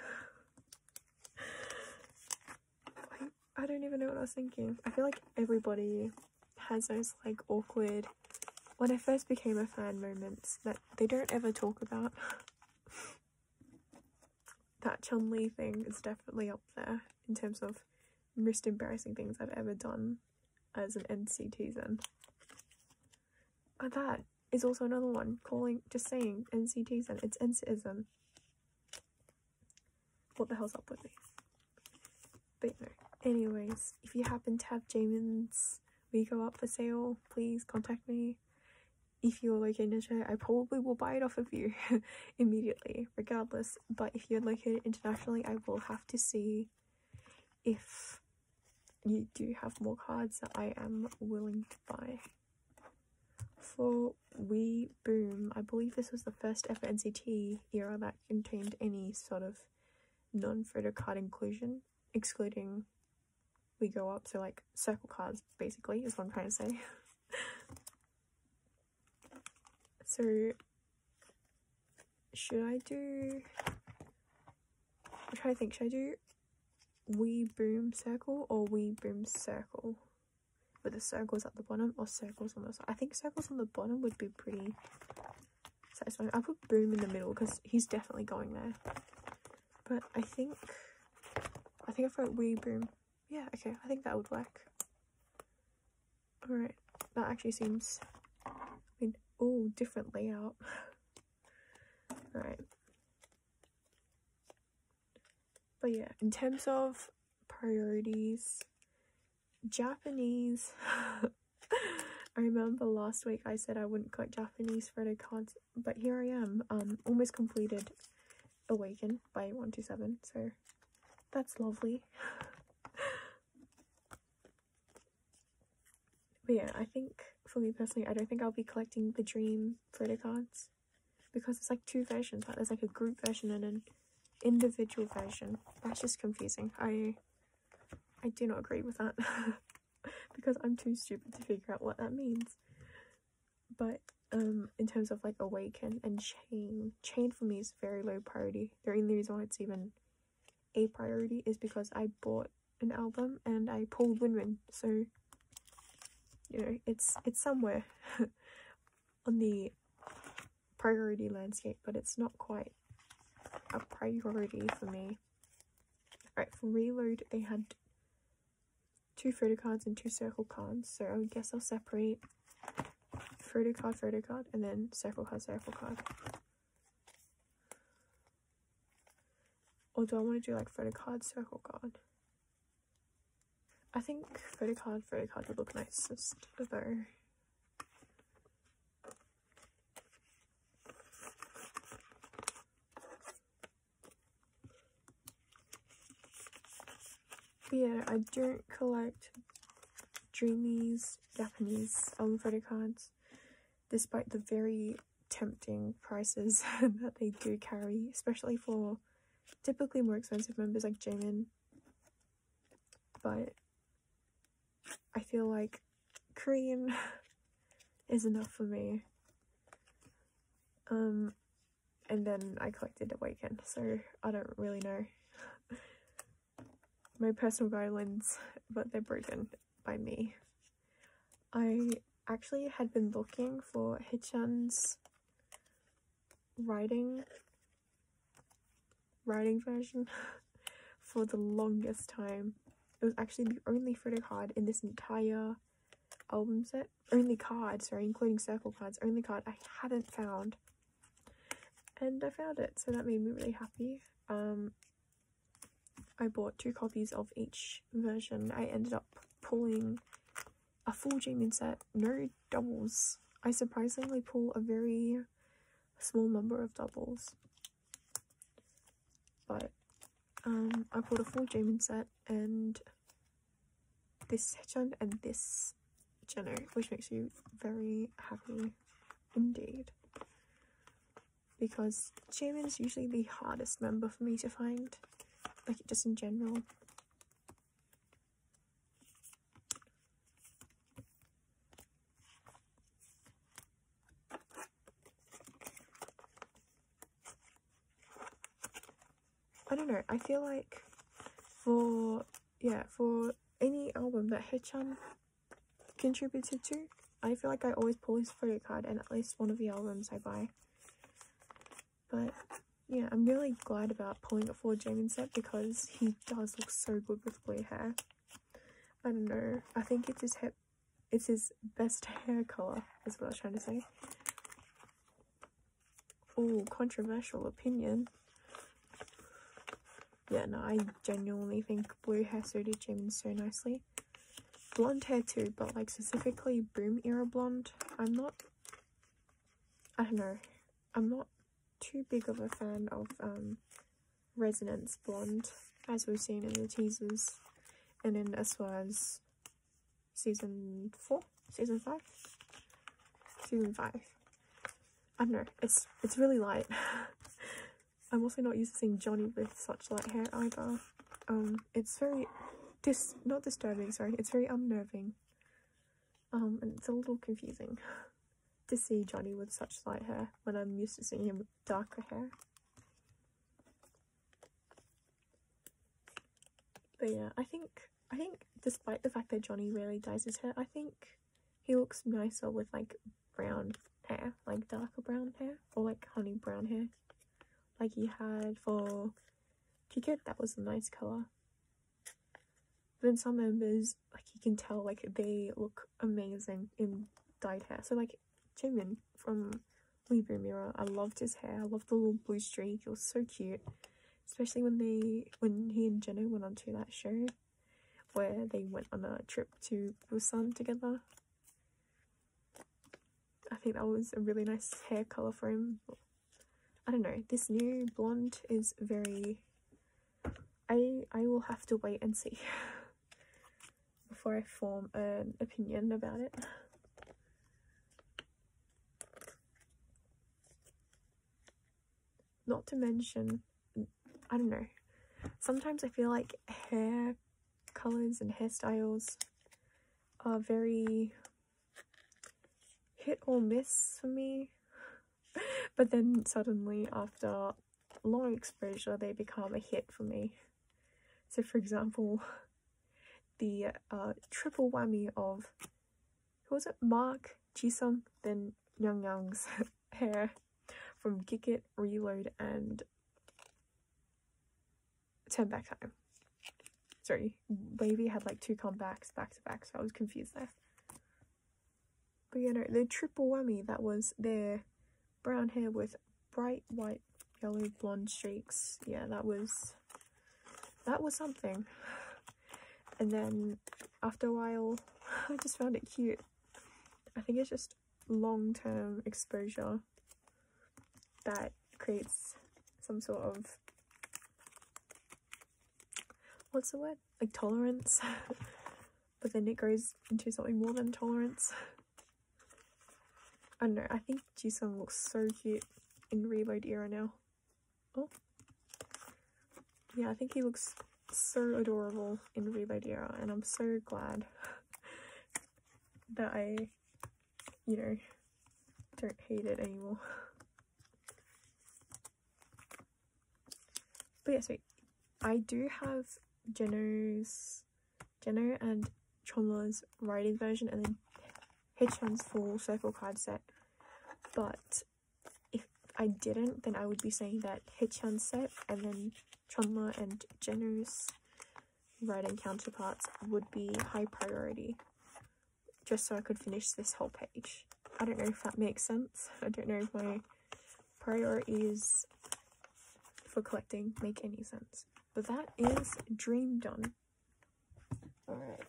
I don't even know what I was thinking. I feel like everybody has those like awkward, when I first became a fan moments that they don't ever talk about. That Chunli thing is definitely up there in terms of most embarrassing things I've ever done as an NCTzen. But that is also another one, just saying NCTzen, it's nctzen. What the hell's up with me? But no. Anyways, if you happen to have Jaemin's We Go Up for sale, please contact me. If you're located in Australia, I probably will buy it off of you immediately, regardless. But if you're located internationally, I will have to see if you do have more cards that I am willing to buy. For We Boom, I believe this was the first ever NCT era that contained any sort of non-photocard inclusion, excluding We Go Up, so like circle cards basically is what I'm trying to say. So should I do, I'm trying to think, should I do We Boom circle or We Boom circle with the circles at the bottom, or circles on the side? I think circles on the bottom would be pretty satisfying. I'll put Boom in the middle because he's definitely going there. But I think I've got We Boom. Yeah, okay, I think that would work. Alright, that actually seems, I mean, oh, different layout. Alright. But yeah, in terms of priorities, Japanese, I remember last week I said I wouldn't collect Japanese photo cards, but here I am, almost completed Awaken by 127, so that's lovely. But yeah, I think for me personally, I don't think I'll be collecting the dream photocards because it's like 2 versions. Like there's like a group version and an individual version. That's just confusing. I do not agree with that because I'm too stupid to figure out what that means. But in terms of like awaken and chain for me is very low priority. The only reason why it's even a priority is because I bought an album and I pulled win-win, so you know it's somewhere on the priority landscape, but it's not quite a priority for me. Alright, for reload they had 2 photocards and 2 circle cards, so I guess I'll separate photocard, and then circle card. Or do I want to do like photocard, circle card? I think photocard would look nicest though. But yeah, I don't collect Dreamies Japanese album photocards, despite the very tempting prices that they do carry, especially for typically more expensive members like Jaemin. But I feel like Korean is enough for me. And then I collected Awaken, so I don't really know my personal guidelines, but they're broken by me. I actually had been looking for haechan's writing version for the longest time. It was actually the only photo card in this entire album set. Only card, sorry, including circle cards, only card I hadn't found. And I found it, so that made me really happy. I bought 2 copies of each version. I ended up pulling a full Jaemin set, no doubles. I surprisingly pull a very small number of doubles. But I pulled a full Jaemin set and this haechan and this jeno, which makes you very happy indeed. Because Jaemin is usually the hardest member for me to find, like just in general. I don't know, I feel like for any album that haechan contributed to, I feel like I always pull his photo card in at least one of the albums I buy. But yeah, I'm really glad about pulling a full Jaemin set because he does look so good with blue hair. I don't know, I think it's his best hair colour is what I was trying to say. Oh, controversial opinion. Yeah, no, I genuinely think blue hair suited Jaemin so nicely. Blonde hair too, but like specifically boom era blonde, I don't know, I'm not too big of a fan of resonance blonde, as we've seen in the teasers and in SWA's season 5. I don't know, it's really light. I'm also not used to seeing Johnny with such light hair either. It's very not disturbing, sorry, it's very unnerving. And it's a little confusing to see Johnny with such light hair when I'm used to seeing him with darker hair. But yeah, I think despite the fact that Johnny rarely dyes his hair, I think he looks nicer with like brown hair, like darker brown hair, or like honey brown hair, like he had for Ticket. That was a nice colour. Then some members, like you can tell, like they look amazing in dyed hair. So like Jaemin from Weebu Mirror, I loved his hair. I loved the little blue streak. It was so cute, especially when he and Jeno went onto that show where they went on a trip to Busan together. I think that was a really nice hair colour for him. I don't know, this new blonde is very... I will have to wait and see before I form an opinion about it. Not to mention, I don't know, sometimes I feel like hair colors and hairstyles are very hit or miss for me, but then suddenly after long exposure they become a hit for me. So for example, the triple whammy of, who was it, Mark, Jisung, then Young's hair from Kick It, Reload, and Turn Back Time. Sorry, Wavy had like 2 comebacks back to back, so I was confused there. But you know, the triple whammy that was their brown hair with bright white, yellow, blonde streaks. Yeah, that was something. And then after a while, I just found it cute. I think it's just long-term exposure that creates some sort of, what's the word? Like tolerance. But then it grows into something more than tolerance. I don't know, I think Jisung looks so cute in Reload era now. Oh. Yeah, I think he looks so adorable in Reload era, and I'm so glad that I, you know, don't hate it anymore. But yeah, so I do have Jeno and Chonla's writing version, and then haechan's full circle card set. But if I didn't, then I would be saying that haechan's set and then Chonla and Jeno's writing counterparts would be high priority, just so I could finish this whole page. I don't know if that makes sense. I don't know if my priorities for collecting make any sense. But that is dream done. Alright.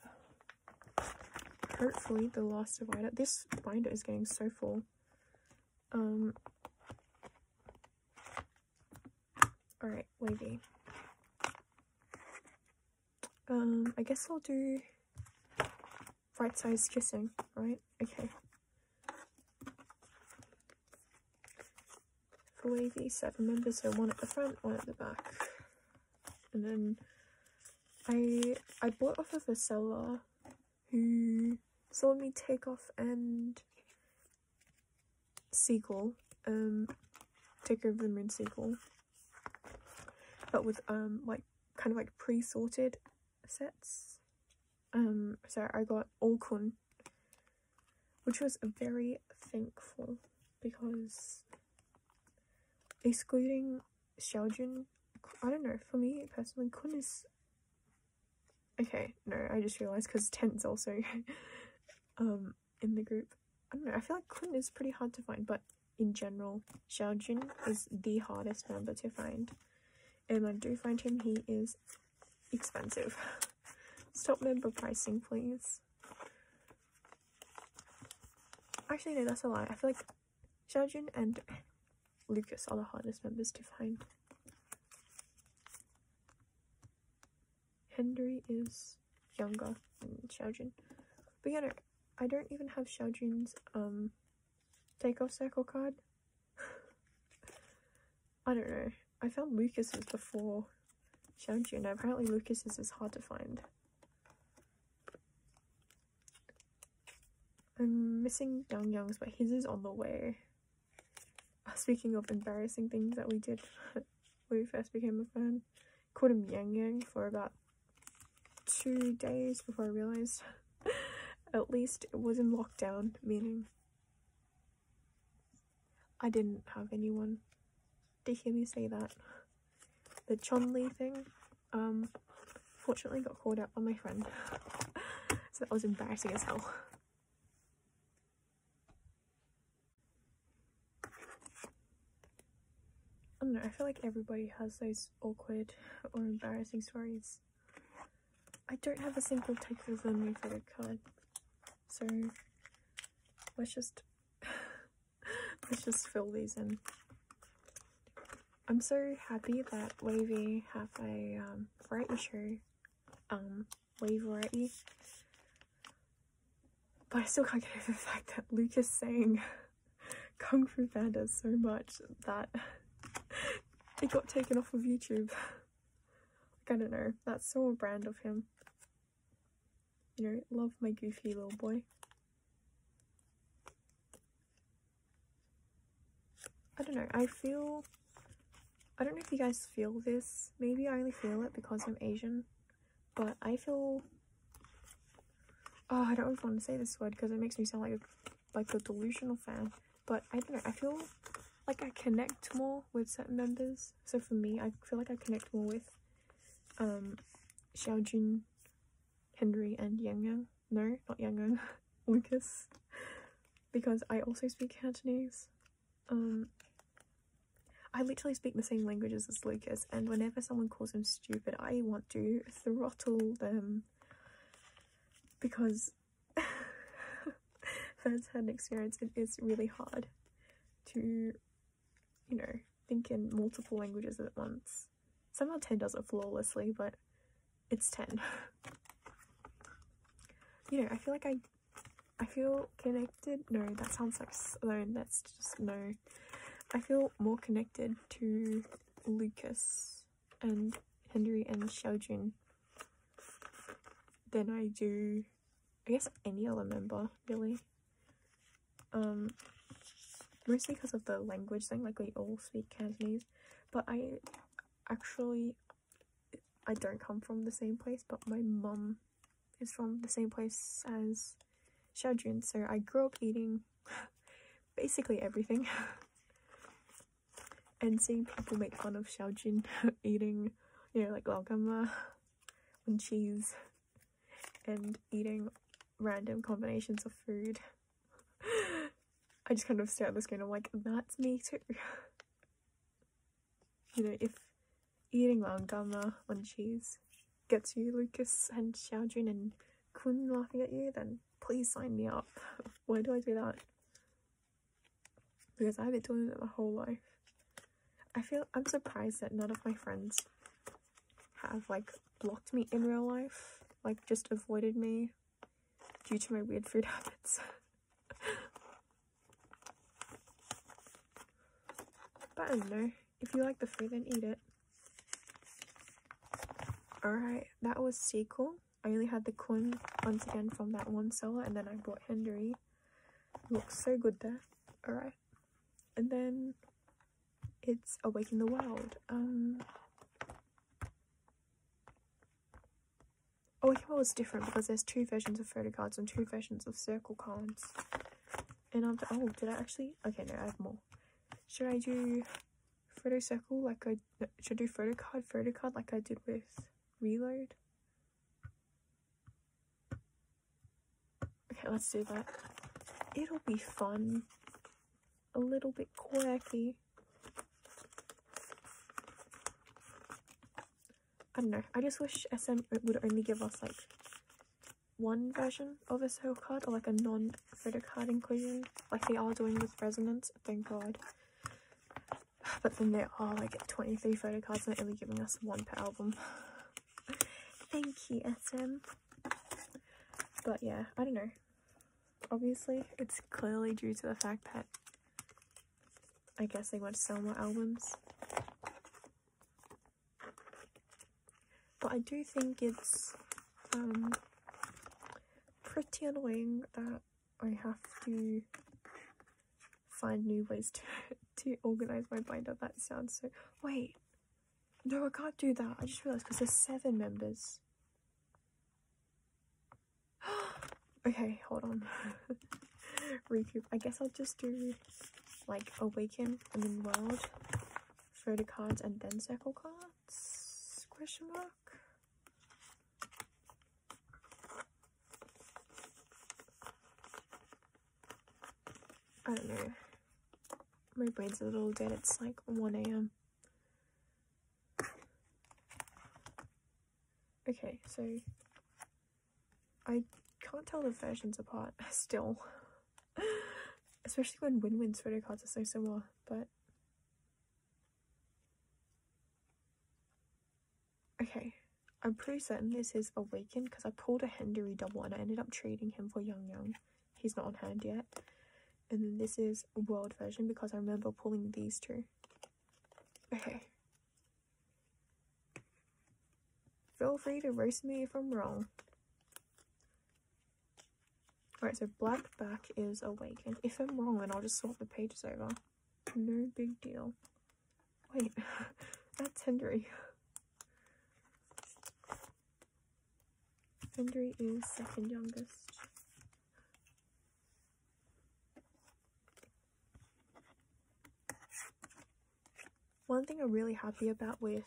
Hopefully the last divider. This binder is getting so full. Alright, Wavy. I guess I'll do right size kissing, right? Okay. For Wavy, 7 members, so 1 at the front, 1 at the back. And then I bought off of a seller who saw me take off and sequel, take over the moon sequel, but with like kind of like pre-sorted sets. So I got all kun, which was very thankful, because excluding xiaojun, I don't know, for me personally, kun is okay. No, I just realized because Ten's also in the group. I don't know, I feel like kun is pretty hard to find, but in general xiaojun is the hardest member to find, and when I do find him, he is expensive. Stop member pricing, please. Actually no, that's a lie. I feel like xiaojun and Lucas are the hardest members to find. Henry is younger than xiaojun, but yeah, no, I don't even have xiaojun's takeoff circle card. I don't know, I found Lucas's before xiaojun. Apparently Lucas's is hard to find. I'm missing Doyoung's, but his is on the way. Speaking of embarrassing things that we did when we first became a fan, called him Yang Yang for about 2 days before I realized at least it was in lockdown, meaning I didn't have anyone to hear me say that. The Chonli thing, fortunately got called out by my friend, so that was embarrassing as hell. I don't know, I feel like everybody has those awkward or embarrassing stories. I don't have a single take of the new photo card, so let's just fill these in. I'm so happy that Wavy have a variety show, Wave Variety, but I still can't get over the fact that Lucas saying Kung Fu Panda so much that it got taken off of YouTube. Like, I don't know, that's so a brand of him. You know, love my goofy little boy. I don't know, I don't know if you guys feel this. Maybe I only feel it because I'm Asian. But I feel... Oh, I don't want to say this word because it makes me sound like a delusional fan. But I don't know, I feel like I connect more with certain members. So for me, I feel like I connect more with Xiaojun, Henry, and Doyoung. No, not Doyoung. Lucas. Because I also speak Cantonese. I literally speak the same languages as Lucas, and whenever someone calls him stupid, I want to throttle them. Because first-hand experience, it is really hard to, you know, think in multiple languages at once. Somehow 10 does it flawlessly, but it's 10. You know, I feel like I feel connected. No, that sounds like alone. That's just no. I feel more connected to Lucas and Henry and Xiaojun than I do, I guess, any other member, really. Mostly because of the language thing, like we all speak Cantonese, but I don't come from the same place, but my mum is from the same place as Xiaojun, so I grew up eating basically everything. And seeing people make fun of Xiaojun eating, you know, like laogama and cheese, and eating random combinations of food. I just kind of stare at the screen and I'm like, that's me too. You know, if eating laogama on cheese gets you Lucas and Xiaojun and Kun laughing at you, then please sign me up. Why do I do that? Because I've been doing it my whole life. I'm surprised that none of my friends have like blocked me in real life, like just avoided me due to my weird food habits. But I don't know, if you like the food, then eat it. Alright, that was sequel. I only had the Kun once again from that one seller, and then I bought Henry. Looks so good there. Alright, and then it's Awaken the World. Awaken the World is different because there's 2 versions of photocards and 2 versions of circle cards. And oh, did I actually? Okay, no, I have more. Should I do photo circle like should I do photocard like I did with Reload? Okay, let's do that. It'll be fun. A little bit quirky. I don't know, I just wish SM would only give us like one version of a circle card, or like a non-photocard inclusion, like they are doing with Resonance, thank god. But then there are like 23 photocards and they're only giving us 1 per album. Thank you, SM. But yeah, I don't know. Obviously, it's clearly due to the fact that I guess they want to sell more albums. But I do think it's pretty annoying that I have to find new ways to organize my binder. That sounds so... Wait, no, I can't do that. I just realized because there's 7 members. Okay, hold on. Recoup. I guess I'll just do like Awaken and then World, photo cards, and then circle cards? Question mark. I don't know. My brain's a little dead. It's like 1 AM. Okay, so I can't tell the versions apart still. Especially when Win-Win's photo cards are so similar, but okay. I'm pretty certain this is Awaken because I pulled a Henry double and I ended up trading him for Young. He's not on hand yet. And then this is World version because I remember pulling these 2. Okay, feel free to roast me if I'm wrong. Alright, so black back is awaken. If I'm wrong, then I'll just swap the pages over. No big deal. Wait, that's Henry. Henry is second youngest. One thing I'm really happy about with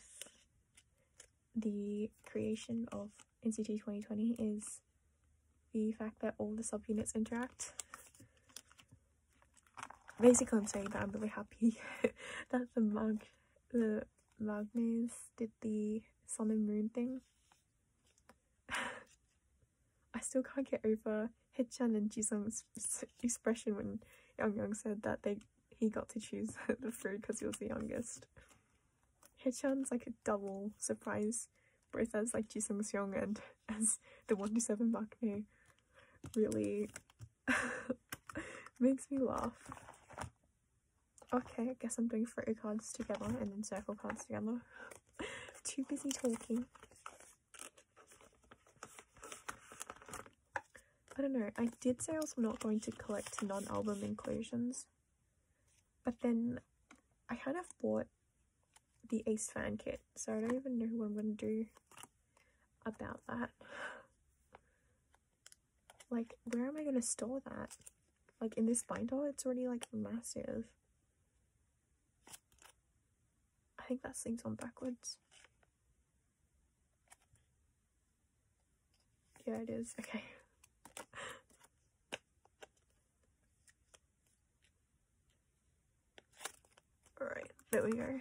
the creation of NCT 2020 is the fact that all the subunits interact. Basically, I'm saying that I'm really happy that the Magnes did the sun and moon thing. I still can't get over haechan and Jisung's expression when Young said that he got to choose the food because he was the youngest. Haechan's like a double surprise, both as like Jisung's young and as the 1-7 Magne. Really makes me laugh. Okay, I guess I'm doing photocards together and then circle cards together. Too busy talking. I don't know, I did say I was not going to collect non-album inclusions, but then I kind of bought the Ace fan kit, so I don't even know what I'm going to do about that. Like, where am I going to store that? Like, in this binder, it's already like massive. I think that thing's on backwards. Yeah, it is. Okay. Alright, there we go.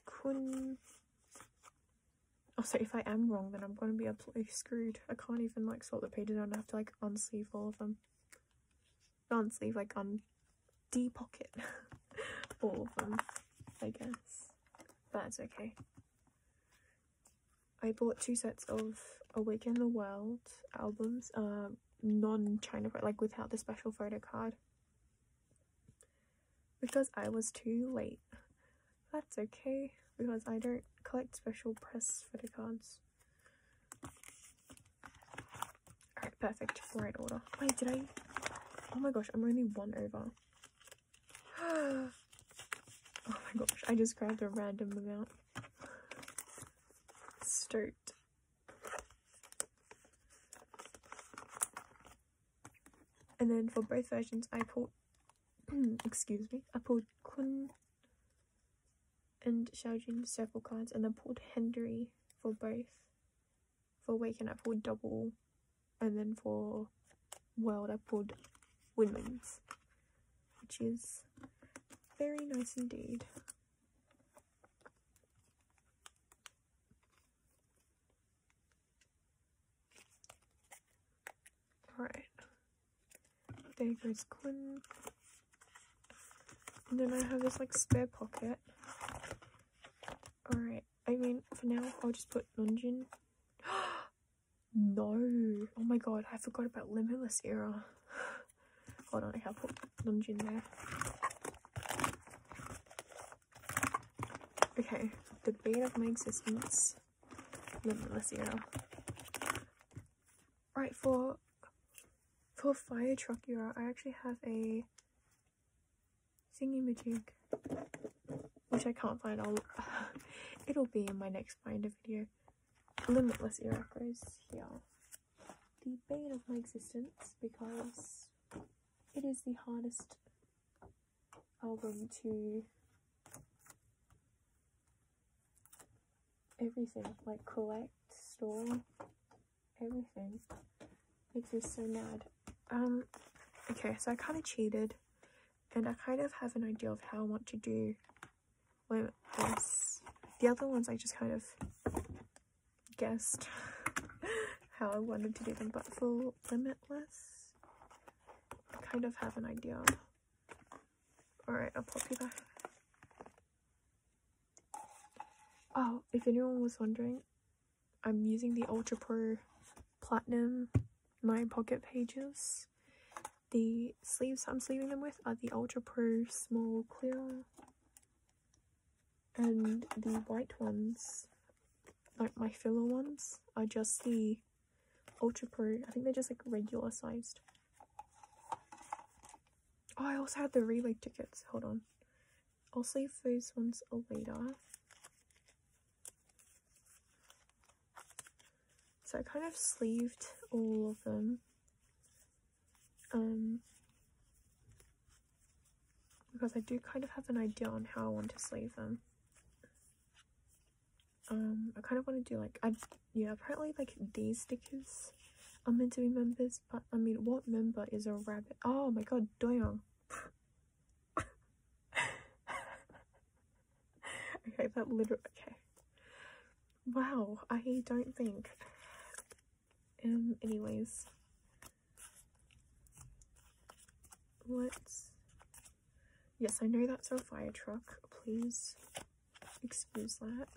Kun. Oh, so if I am wrong, then I'm going to be absolutely screwed. I can't even like sort the pages out. I have to like unsleeve all of them. Not unsleeve, like de-pocket all of them, I guess. That's okay. I bought 2 sets of Awaken the World albums, non-China, like without the special photo card, because I was too late. That's okay, because I don't collect special press photo cards. Alright, perfect. Right order. Wait, did I? Oh my gosh, I'm only 1 over. Oh my gosh, I just grabbed a random amount. Stoked. And then for both versions, I pulled, excuse me, I pulled Kun and Xiaojun circle cards, and then pulled Henry for both. For Awaken, I pulled double, and then for World, I pulled women's, which is very nice indeed. Alright. There goes Kun. And then I have this like spare pocket. Alright, I mean for now I'll just put Namjoon. No! Oh my god, I forgot about Limitless era. Hold on, I'll put Namjoon there. Okay, the bane of my existence. Limitless era. Right, for Fire Truck era, I actually have a thingy-majig, which I can't find. It'll be in my next binder video. Limitless era goes here. The bane of my existence, because it is the hardest album to everything, like collect, store, everything. Makes me so mad. Okay, so I kind of cheated, and I kind of have an idea of how I want to do Limitless. The other ones I just kind of guessed how I wanted to do them, but for Limitless, I kind of have an idea. Alright, I'll pop you back. Oh, if anyone was wondering, I'm using the Ultra Pro Platinum 9 pocket pages. The sleeves I'm sleeving them with are the Ultra Pro Small Clear, and the white ones, like my filler ones are just the Ultra Pro. I think they're just like regular sized. Oh, I also had the relay tickets. Hold on. I'll save those ones later. So I kind of sleeved all of them. Because I do kind of have an idea on how I want to sleeve them. I kind of want to do like, yeah, apparently like these stickers are meant to be members, but I mean, what member is a rabbit? Oh my god, doyoung. Okay, that literally, okay. Wow, I don't think. Anyways. Yes, I know that's a fire truck. Please excuse that.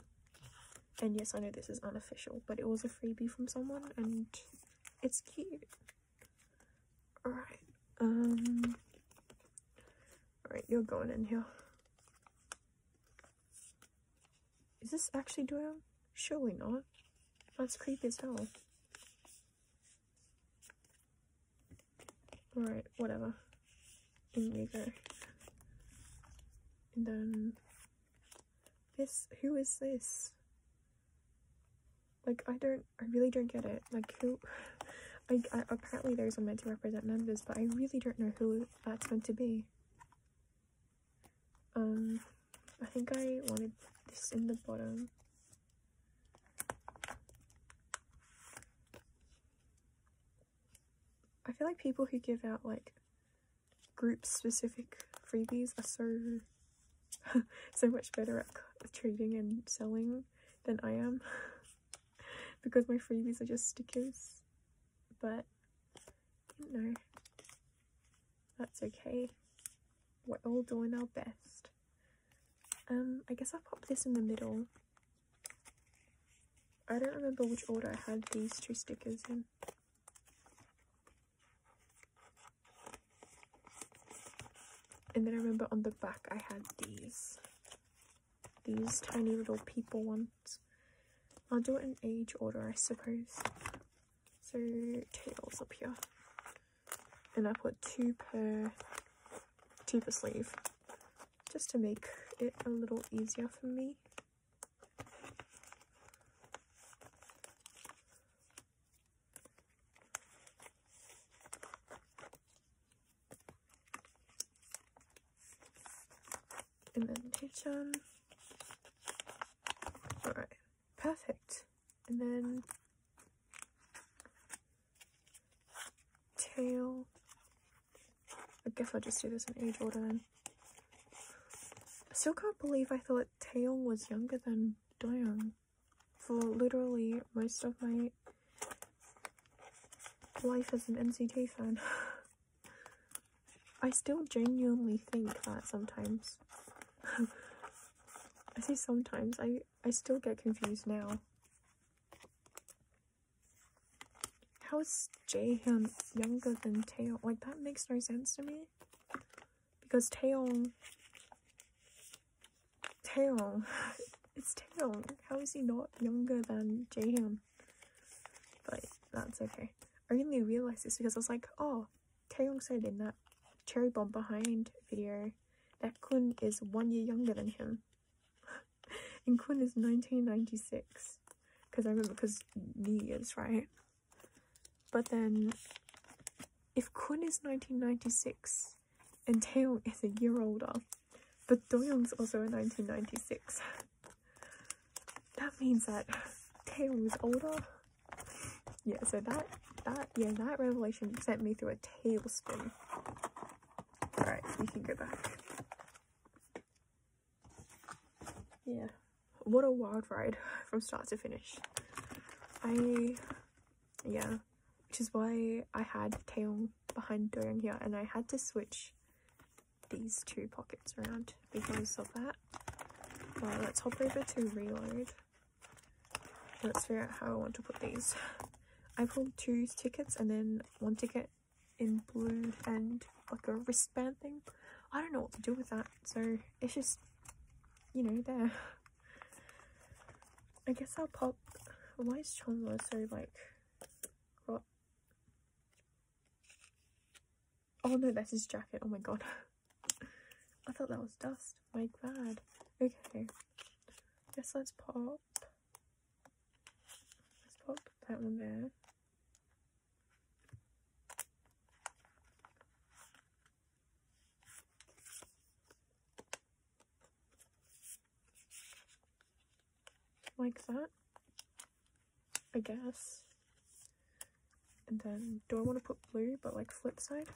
And yes, I know this is unofficial, but it was a freebie from someone and it's cute. Alright. Alright, you're going in here. Is this actually doyoung? Surely not. That's creepy as hell. Alright, whatever. In you go. And then this, who is this? Like, I really don't get it. Like, who, apparently those are meant to represent members, but I really don't know who that's meant to be. I think I wanted this in the bottom. I feel like people who give out like group specific freebies are so much better at trading and selling than I am. Because my freebies are just stickers. But you know, that's okay. We're all doing our best. I guess I'll pop this in the middle. I don't remember which order I had these two stickers in. And then I remember on the back I had these tiny little people ones. I'll do it in age order, I suppose. So tails up here. And I put two per sleeve. Just to make it a little easier for me. And then haechan. Alright, perfect. And then tail. I guess I'll just do this in age order then. I still can't believe I thought taeyong was younger than doyoung for literally most of my life as an NCT fan. I still genuinely think that sometimes. I say sometimes, I still get confused now. How is Jaehyun younger than Taeyong? Like, that makes no sense to me. Because Taeyong, it's Taeyong. How is he not younger than Jaehyun? But that's okay. I only realized this because I was like, oh, Taeyong said in that Cherry Bomb Behind video that Kun is 1 year younger than him. And Kun is 1996. Because I remember, because New Year's, right? But then, if Kun is 1996 and Taeyong is a year older, but Doyoung's also in 1996, that means that Taeyong is older. Yeah, so that revelation sent me through a tailspin. Alright, we can go back. Yeah, what a wild ride from start to finish. Yeah, which is why I had Taeyong behind Doyoung here, and I had to switch these two pockets around because of that. Alright, let's hop over to reload. Let's figure out how I want to put these. I pulled 2 tickets and then 1 ticket in blue and like a wristband thing. I don't know what to do with that, so it's just, you know, there. I guess I'll pop. Why is Chonla so like what? Oh no, that's his jacket. Oh my god. I thought that was dust. My bad. Okay. Guess let's pop that one there. Like that, I guess. And then, do I want to put blue, but like flip side?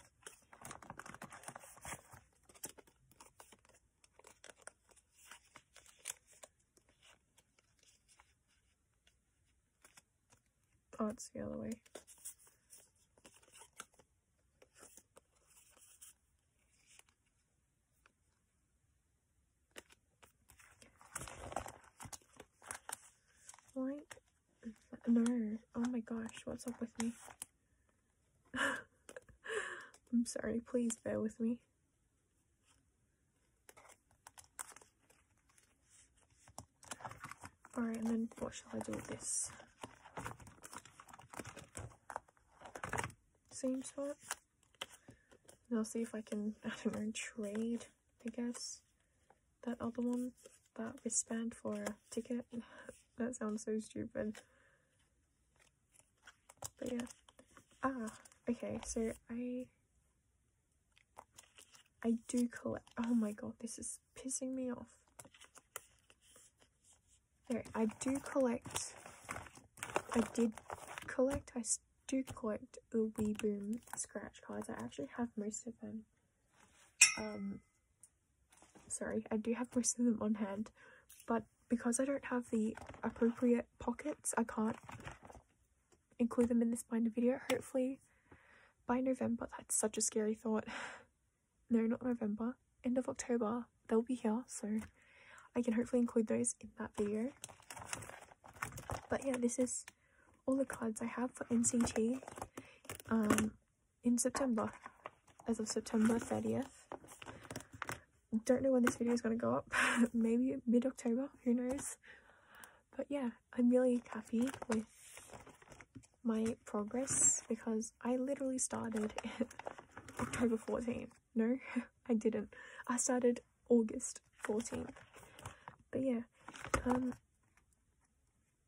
Oh, it's the other way. Like, no. Oh my gosh, what's up with me? I'm sorry, please bear with me. Alright, and then what shall I do with this? Same spot? And I'll see if I can, I don't know, trade, I guess. That other one, that wristband for a ticket. That sounds so stupid. But yeah. Ah, okay, so I do collect. Oh my god, this is pissing me off. Okay, I do collect. I do collect the Wee Boom scratch cards. I actually have most of them. Sorry, I do have most of them on hand, but because I don't have the appropriate pockets, I can't include them in this binder video. Hopefully by November, that's such a scary thought. No, not November, end of October, they'll be here, so I can hopefully include those in that video. But yeah, this is all the cards I have for NCT in September, as of September 30th. Don't know when this video is going to go up. Maybe mid-October, who knows. But yeah, I'm really happy with my progress because I literally started October 14th. No, I didn't. I started August 14th. But yeah,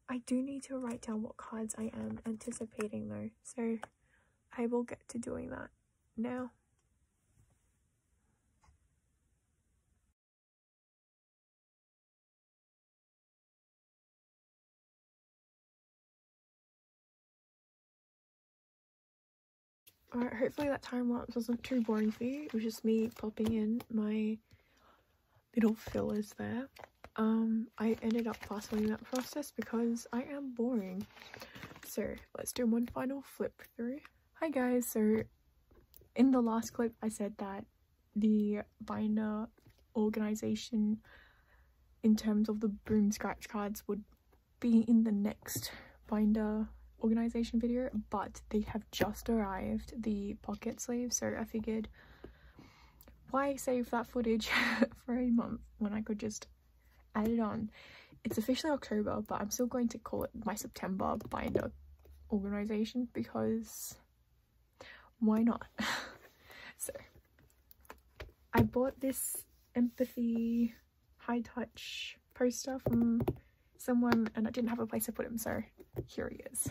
I do need to write down what cards I am anticipating though, so I will get to doing that now. Alright, hopefully that time lapse wasn't too boring for you. It was just me popping in my little fillers there. I ended up fast forwarding that process because I am boring. So let's do one final flip through. Hi guys, so in the last clip I said that the binder organization in terms of the Boom scratch cards would be in the next binder organization video, but they have just arrived, the pocket sleeves, so I figured why save that footage for a month when I could just add it on. It's officially October, but I'm still going to call it my September binder organization because why not? So I bought this empathy high touch poster from someone and I didn't have a place to put him, so here he is.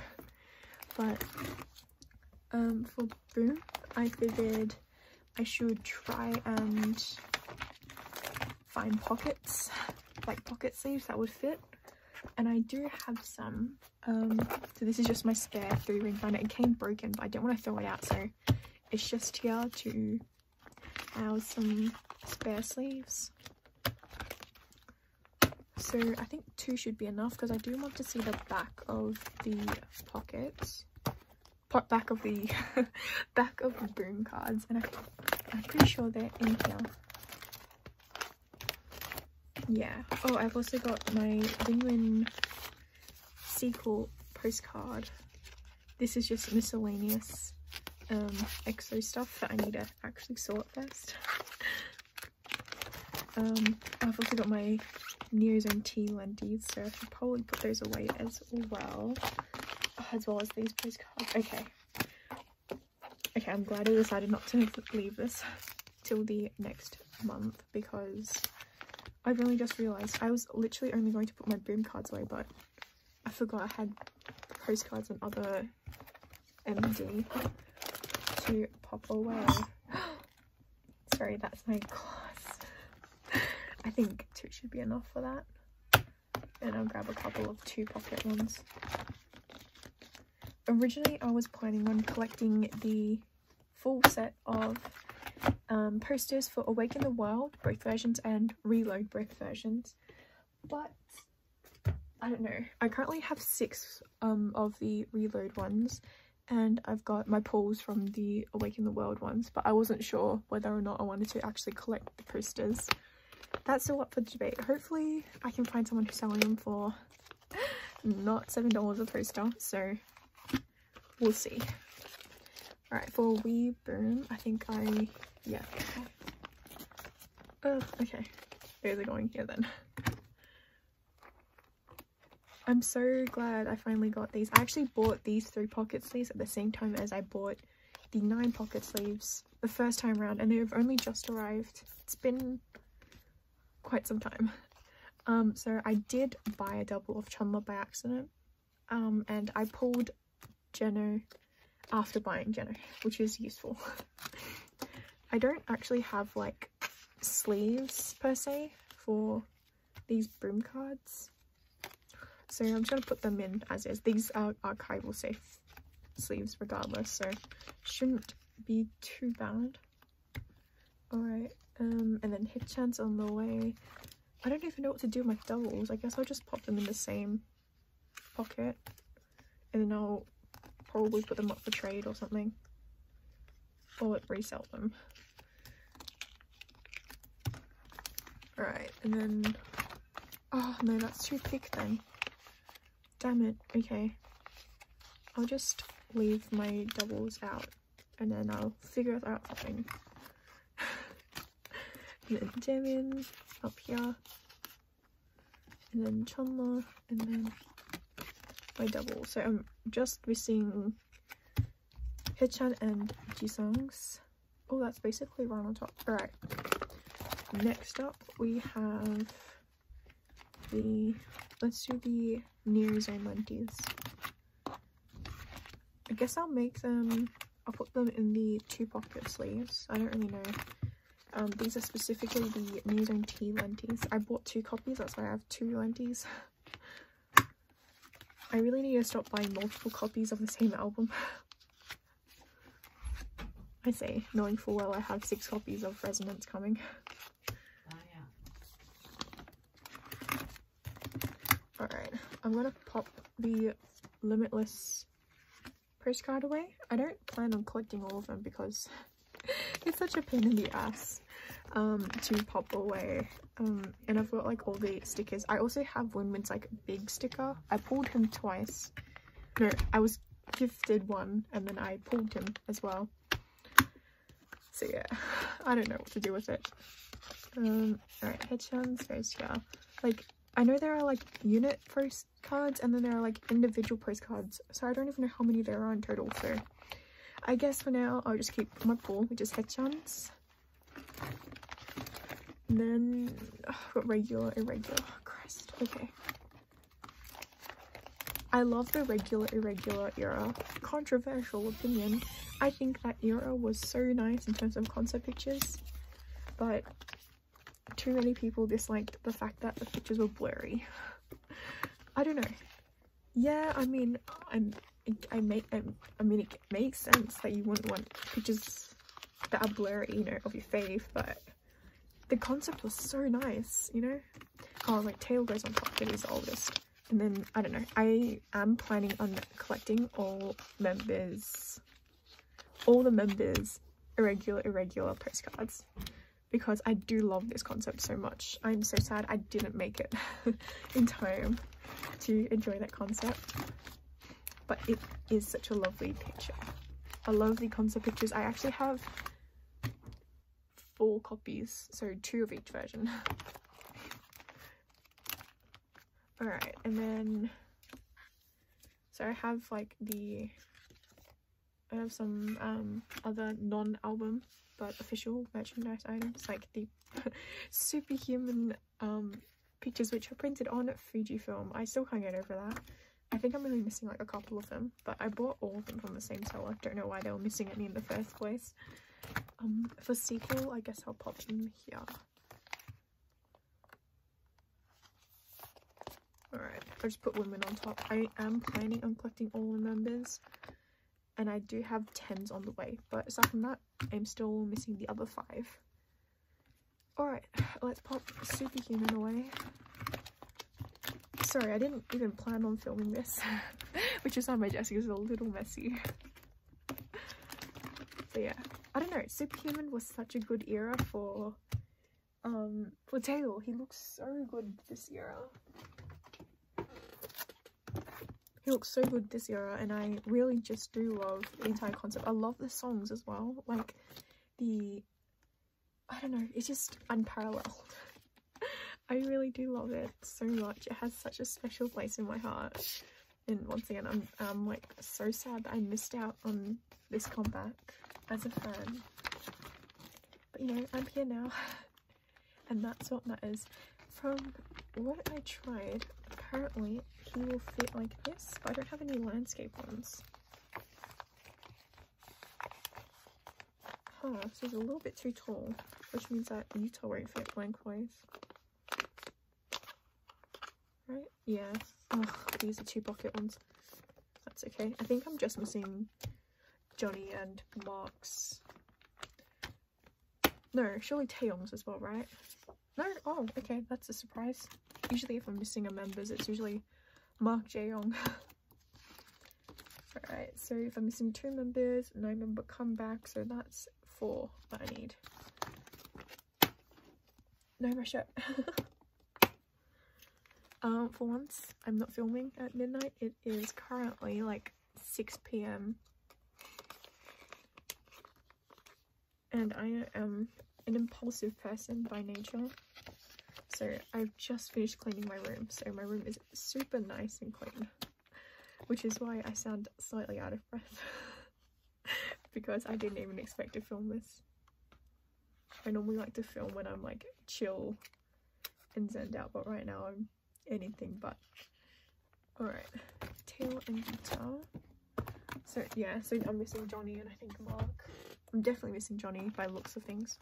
But for Boom, I figured I should try and find pockets, like pocket sleeves that would fit, and I do have some. So this is just my spare 3-ring binder. It came broken, but I didn't want to throw it out, so it's just here to house some spare sleeves. So I think 2 should be enough because I do want to see the back of the pockets, back of the back of the Boom cards, and I'm pretty sure they're in here. Yeah. Oh, I've also got my genuine sequel postcard. This is just miscellaneous exo stuff that I need to actually sort first. I've also got my nctzen lenties, so I should probably put those away as well as these postcards. Okay, I'm glad I decided not to leave this till the next month, because I've only just realised I was literally only going to put my boom cards away, but I forgot I had postcards and other MD to pop away. Sorry, that's my glass. I think 2 should be enough for that. And I'll grab a couple of 2 pocket ones. Originally, I was planning on collecting the full set of posters for Awake in the World, both versions, and Reload, both versions. But I don't know. I currently have 6 of the Reload ones, and I've got my pulls from the Awake in the World ones, but I wasn't sure whether or not I wanted to actually collect the posters. That's still up for debate. Hopefully I can find someone who's selling them for not $7 a poster, so we'll see. Alright, for Wee Boom, I think yeah. Okay. Those are going here then. I'm so glad I finally got these. I actually bought these 3 pocket sleeves at the same time as I bought the 9 pocket sleeves the first time around, and they've only just arrived. It's been quite some time. So I did buy a double of Chunma by accident, and I pulled Jeno after buying Jeno, which is useful. I don't actually have like sleeves per se for these boom cards, so I'm just going to put them in as is. These are archival safe sleeves regardless, so shouldn't be too bad. Alright, and then haechan's on the way. I don't even know what to do with my doubles. I guess I'll just pop them in the same pocket, and then I'll probably put them up for trade or something, or resell them. Alright, and then, oh no, that's too thick then. Damn it. Okay, I'll just leave my doubles out, and then I'll figure out something. And then Jamin up here, and then Chunma, and then my double. So I'm just missing haechan and Jisung's. Oh, that's basically right on top. Alright, next up we have let's do the nctzen lenties. I guess I'll put them in the 2 pocket sleeves. I don't really know. These are specifically the nctzen lenties. I bought 2 copies, that's why I have 2 lenties. I really need to stop buying multiple copies of the same album. I say, knowing full well I have 6 copies of Resonance coming. Alright, I'm gonna pop the Limitless postcard away. I don't plan on collecting all of them because it's such a pain in the ass to pop away. And I've got like all the stickers. I also have Winman's like big sticker. I pulled him twice. No, I was gifted one and then I pulled him as well. So yeah, I don't know what to do with it. Alright, haechan's goes here. Like, I know there are like unit postcards and then there are like individual postcards, so I don't even know how many there are in total, so I guess for now I'll just keep my pool, which is haechan's. And then got regular, irregular. Oh, Christ. Okay, I love the regular, irregular era. Controversial opinion, I think that era was so nice in terms of concept pictures, but too many people disliked the fact that the pictures were blurry. I don't know. Yeah, I mean, it makes sense that you wouldn't want pictures that are blurry, you know, of your fave, but the concept was so nice, you know? Oh, like tail goes on top, it is the oldest. And then, I don't know, I am planning on collecting all the members irregular postcards, because I do love this concept so much. I'm so sad I didn't make it in time to enjoy that concept, but it is such a lovely picture. I love the concept pictures. I actually have 4 copies, so 2 of each version. Alright, and then so I have like I have some other non-album but official merchandise items, like the superhuman pictures which are printed on Fujifilm. I still can't get over that. I think I'm only missing like a couple of them, but I bought all of them from the same seller. Don't know why they were missing any in the first place. For sequel, I guess I'll pop them here. Alright, I'll just put women on top. I am planning on collecting all the members, and I do have 10s on the way, but aside from that, I'm still missing the other 5. Alright, let's pop Superhuman away. Sorry, I didn't even plan on filming this, which is why my desk is a little messy. So yeah, I don't know, Superhuman was such a good era for Taeyong. He looks so good this era. He looks so good this era, and I really just do love the entire concept. I love the songs as well, like I don't know, it's just unparalleled. I really do love it so much. It has such a special place in my heart. And once again, I'm like so sad that I missed out on this comeback as a fan. But you know, I'm here now, and that's what matters. From what I tried, apparently he will fit like this, but I don't have any landscape ones. Huh, so he's a little bit too tall, which means that Utah won't fit lengthwise. Right? Yeah. Ugh, these are 2 pocket ones. That's okay. I think I'm just missing Johnny and Mark's. No, surely Taeyong's as well, right? No? Oh, okay, that's a surprise. Usually if I'm missing a members, it's usually Mark Jaeyoung. Alright, so if I'm missing 2 members, 9 member comeback, so that's 4 that I need. No pressure. For once, I'm not filming at midnight. It is currently like 6 PM. And I am an impulsive person by nature. So I've just finished cleaning my room. So my room is super nice and clean. Which is why I sound slightly out of breath. Because I didn't even expect to film this. I normally like to film when I'm like chill and zenned out, but right now I'm anything but. Alright, tail and guitar. So yeah, so I'm missing Johnny and I think Mark. I'm definitely missing Johnny by looks of things.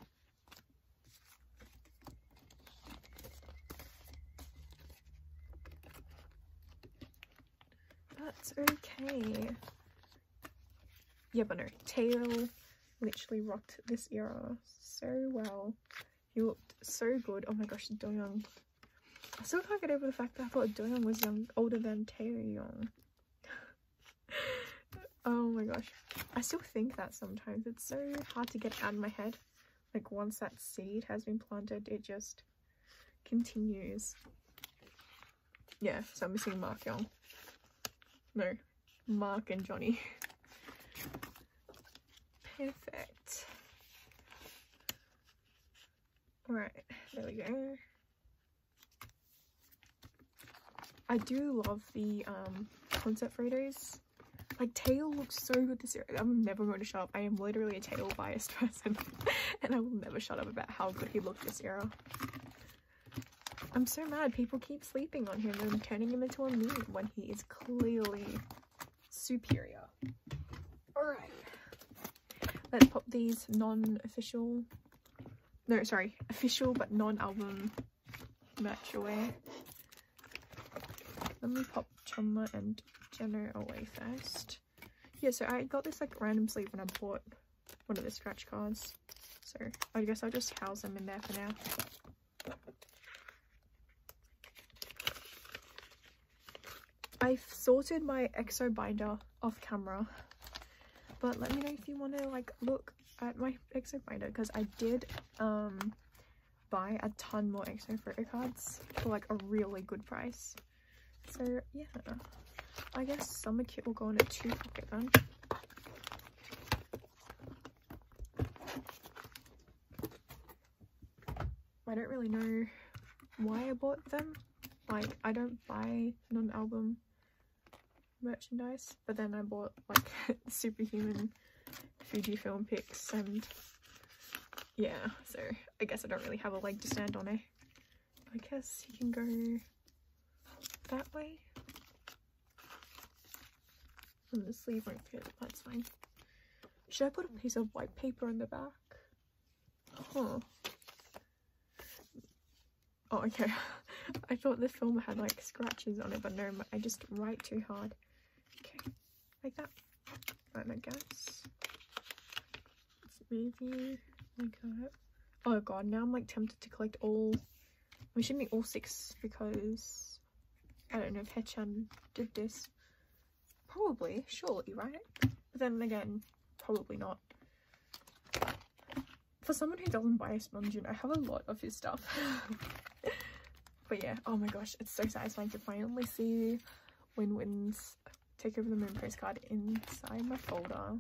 That's okay. Yeah, but no, Taeyong literally rocked this era so well. He looked so good. Oh my gosh, Doyoung. I still can't get over the fact that I thought Doyoung was older than Taeyong. Oh my gosh. I still think that sometimes. It's so hard to get out of my head. Like once that seed has been planted, it just continues. Yeah, so I'm missing Mark Young. No, Mark and Johnny. Perfect. Alright, there we go. I do love the concept photos. Like Taeyong looks so good this year. I'm never going to shut up. I am literally a Taeyong biased person. And I will never shut up about how good he looked this era. I'm so mad people keep sleeping on him and turning him into a meme when he is clearly superior. Alright. Let's pop these non-official, no sorry, official but non-album merch away. Let me pop Chumma and Jeno away first. Yeah, so I got this like random sleeve when I bought one of the scratch cards. So I guess I'll just house them in there for now. I've sorted my EXO binder off camera, but let me know if you want to like look at my EXO binder, because I did buy a ton more EXO photo cards for like a really good price. So yeah, I guess summer kit will go in a 2 pocket then. I don't really know why I bought them. like, I don't buy non-album merchandise, but then I bought like superhuman fujifilm pics, and yeah, so I guess I don't really have a leg to stand on, eh? I guess you can go that way. And the sleeve won't fit, that's fine. Should I put a piece of white paper on the back? Huh. Oh, okay. I thought the film had like scratches on it, but no, I just write too hard. Okay, like that. Right, I guess. Let's move you like that. Oh god, now I'm like tempted to collect all. We should make all 6 because I don't know if haechan did this. Probably, surely, right? But then again, probably not. For someone who doesn't buy a sponge, I have a lot of his stuff. But yeah, oh my gosh, it's so satisfying to finally see Win-Win's Take Over the Moon postcard inside my folder.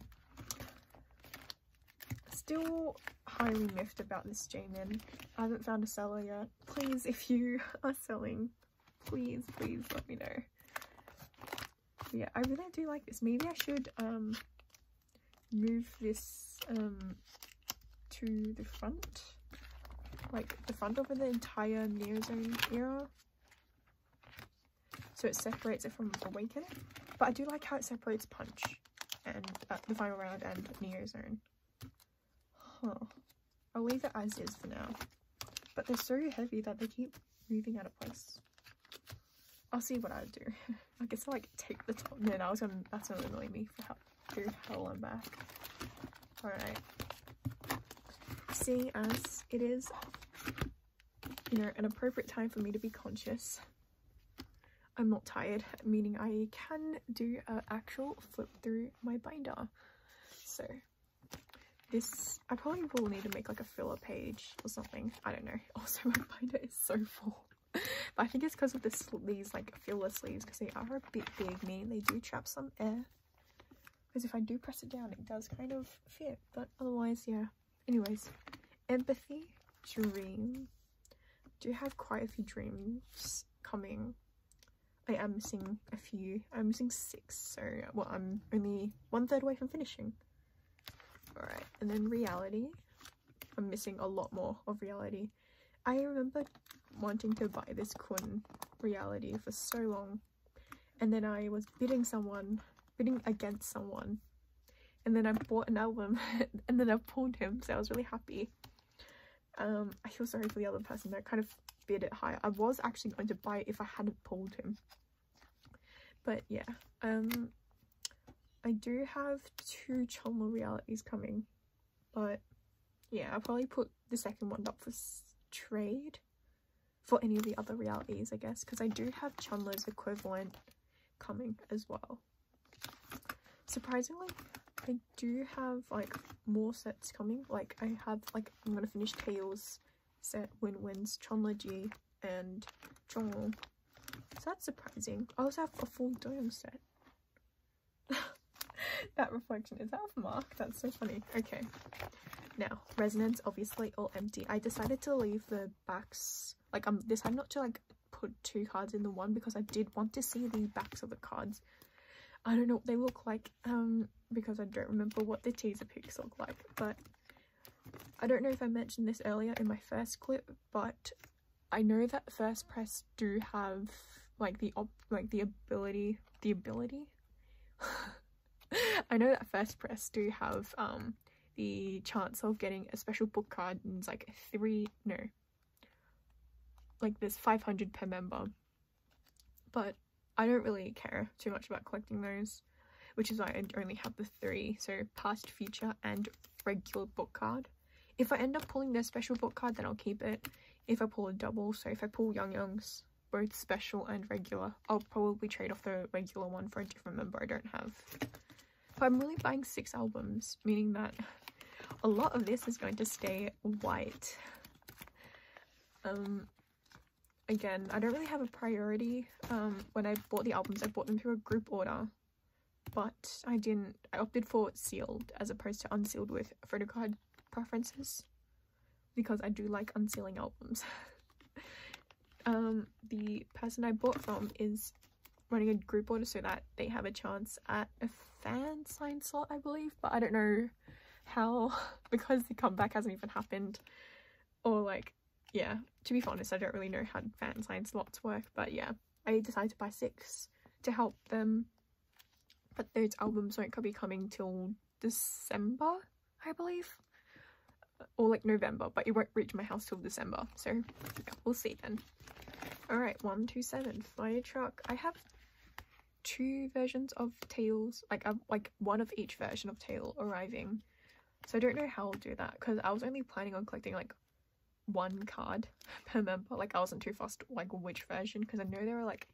Still highly miffed about this Jaemin. I haven't found a seller yet. Please, if you are selling, please let me know. But yeah, I really do like this. Maybe I should move this to the front, like the front over the entire Neozone era, so it separates it from Awaken. But I do like how it separates Punch and the final round and Neozone. Huh. I'll leave it as is for now, but they're so heavy that they keep moving out of place. I'll see what I do. I guess I'll like take the top. No, that's gonna annoy me for how long I'm back. Alright. Seeing as it is, you know, an appropriate time for me to be conscious, I'm not tired, meaning I can do an actual flip through my binder. So this, I probably will need to make like a filler page or something. I don't know. Also, my binder is so full. But I think it's because of these like filler sleeves, because they are a bit big, meaning they do trap some air. Because if I do press it down, it does kind of fit. But otherwise, yeah. Anyways, empathy, dream. Do have quite a few dreams coming. I am missing a few. I'm missing 6, so well, I'm only 1/3 away from finishing. Alright, and then reality. I'm missing a lot more of reality. I remember wanting to buy this Kun reality for so long, and then I was bidding against someone, and then I bought an album and then I pulled him, so I was really happy. I feel sorry for the other person that kind of bid it higher. I was actually going to buy it if I hadn't pulled him, but yeah. I do have 2 Chonla realities coming, but yeah, I'll probably put the second one up for trade for any of the other realities, I guess, because I do have Chunla's equivalent coming as well. Surprisingly, I do have like more sets coming. Like I have like, I'm gonna finish Tails set, Win-Win's Chonla G and Zhong. So that's surprising. I also have a full doyoung set. That reflection, is that off Mark? That's so funny. Okay, now resonance, obviously all empty. I decided to leave the backs, like decided not to like put 2 cards in the one, because I did want to see the backs of the cards. I don't know what they look like, because I don't remember what the teaser pics look like. But I don't know if I mentioned this earlier in my first clip, but I know that First Press do have like the ability I know that First Press do have the chance of getting a special book card, and it's like there's 500 per member, but I don't really care too much about collecting those, which is why I only have the 3, so past, future and regular book card. If I end up pulling their special book card, then I'll keep it. If I pull a double, so if I pull Youngs, both special and regular, I'll probably trade off the regular one for a different member I don't have. But I'm really buying 6 albums, meaning that a lot of this is going to stay white. Again, I don't really have a priority. When I bought the albums, I bought them through a group order, but I opted for sealed as opposed to unsealed with photocard preferences, because I do like unsealing albums. the person I bought from is running a group order so that they have a chance at a fan sign slot, I believe, but I don't know how because the comeback hasn't even happened, or like, yeah, to be honest, I don't really know how fan sign slots work, but yeah, I decided to buy 6 to help them, but those albums won't be coming till December, I believe, or like November, but it won't reach my house till December, so yeah, we'll see then. Alright, 127 fire truck. I have 2 versions of tails, like one of each version of tail arriving, so I don't know how I'll do that because I was only planning on collecting like 1 card per member. Like I wasn't too fussed like which version because I know there are like,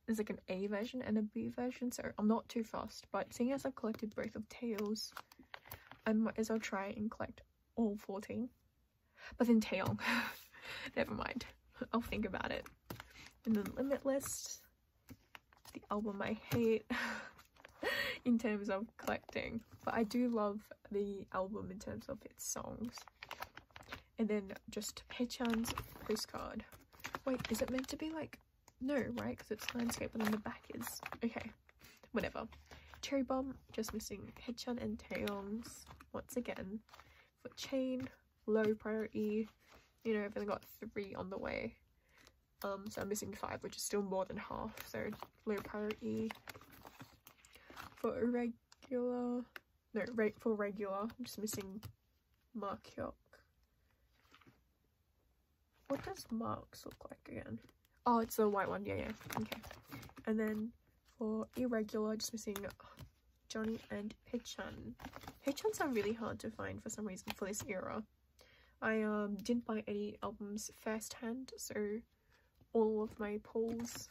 there's like an A version and a B version, so I'm not too fussed, but seeing as I've collected both of tails, I might as well try and collect all 14, but then taeyong. Never mind, I'll think about it. And then limitless, the album I hate in terms of collecting, but I do love the album in terms of its songs. And then just haechan's postcard. Wait, is it meant to be like, no, right, because it's landscape and then the back is, okay, whatever. Cherry bomb, just missing haechan and taeyong's once again. Foot chain, low priority, you know, I've only got 3 on the way, so I'm missing 5, which is still more than half, so low priority. For irregular, no, for regular, I'm just missing Markyok. What does Marks look like again? Oh, it's the white one, yeah, okay. And then for irregular, just missing Johnny and haechan. Haechans are really hard to find for some reason for this era. I didn't buy any albums first hand, so all of my pulls,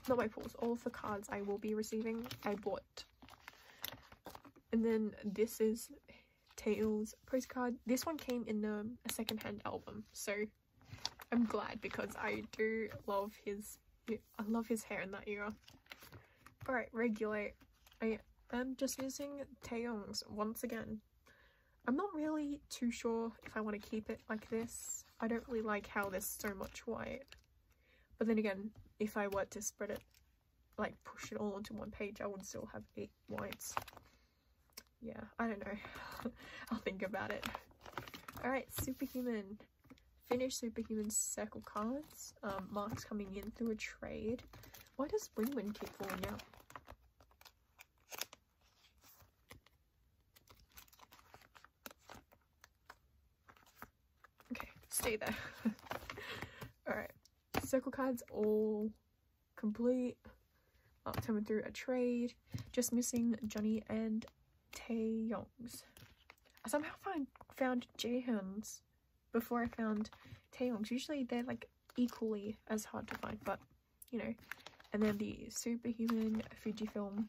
not my pulls, all of the cards I will be receiving, I bought. And then this is Tails postcard. This one came in a second-hand album, so I'm glad because I do love his, I love his hair in that era. Alright, regulate. I am just using Taeyong's once again. I'm not really too sure if I want to keep it like this. I don't really like how there's so much white. But then again, if I were to spread it, like push it all onto one page, I would still have 8 whites. Yeah, I don't know. I'll think about it. Alright, superhuman. Finish superhuman circle cards. Marks coming in through a trade. Why does Win-Win keep falling out? Okay, stay there. Alright, circle cards all complete. Coming through a trade. Just missing Johnny and Taeyong's. I somehow found Jaehyun's before I found Taeyong's. Usually they're like equally as hard to find, but you know. And then the superhuman Fujifilm.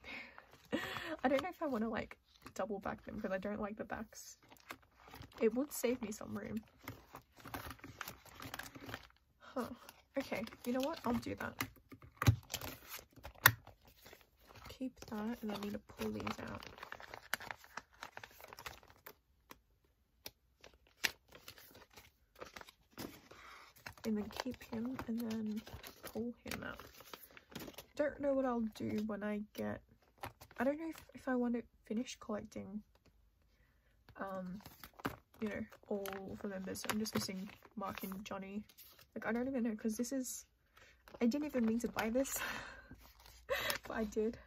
I don't know if I want to like double back them because I don't like the backs. It would save me some room. Huh. Okay, you know what? I'll do that. Keep that, and I need to pull these out. And then keep him, and then pull him out. Don't know what I'll do when I get, I don't know if I want to finish collecting you know, all of the members. So I'm just missing Mark and Johnny. Like, I don't even know, because this is, I didn't even mean to buy this but I did.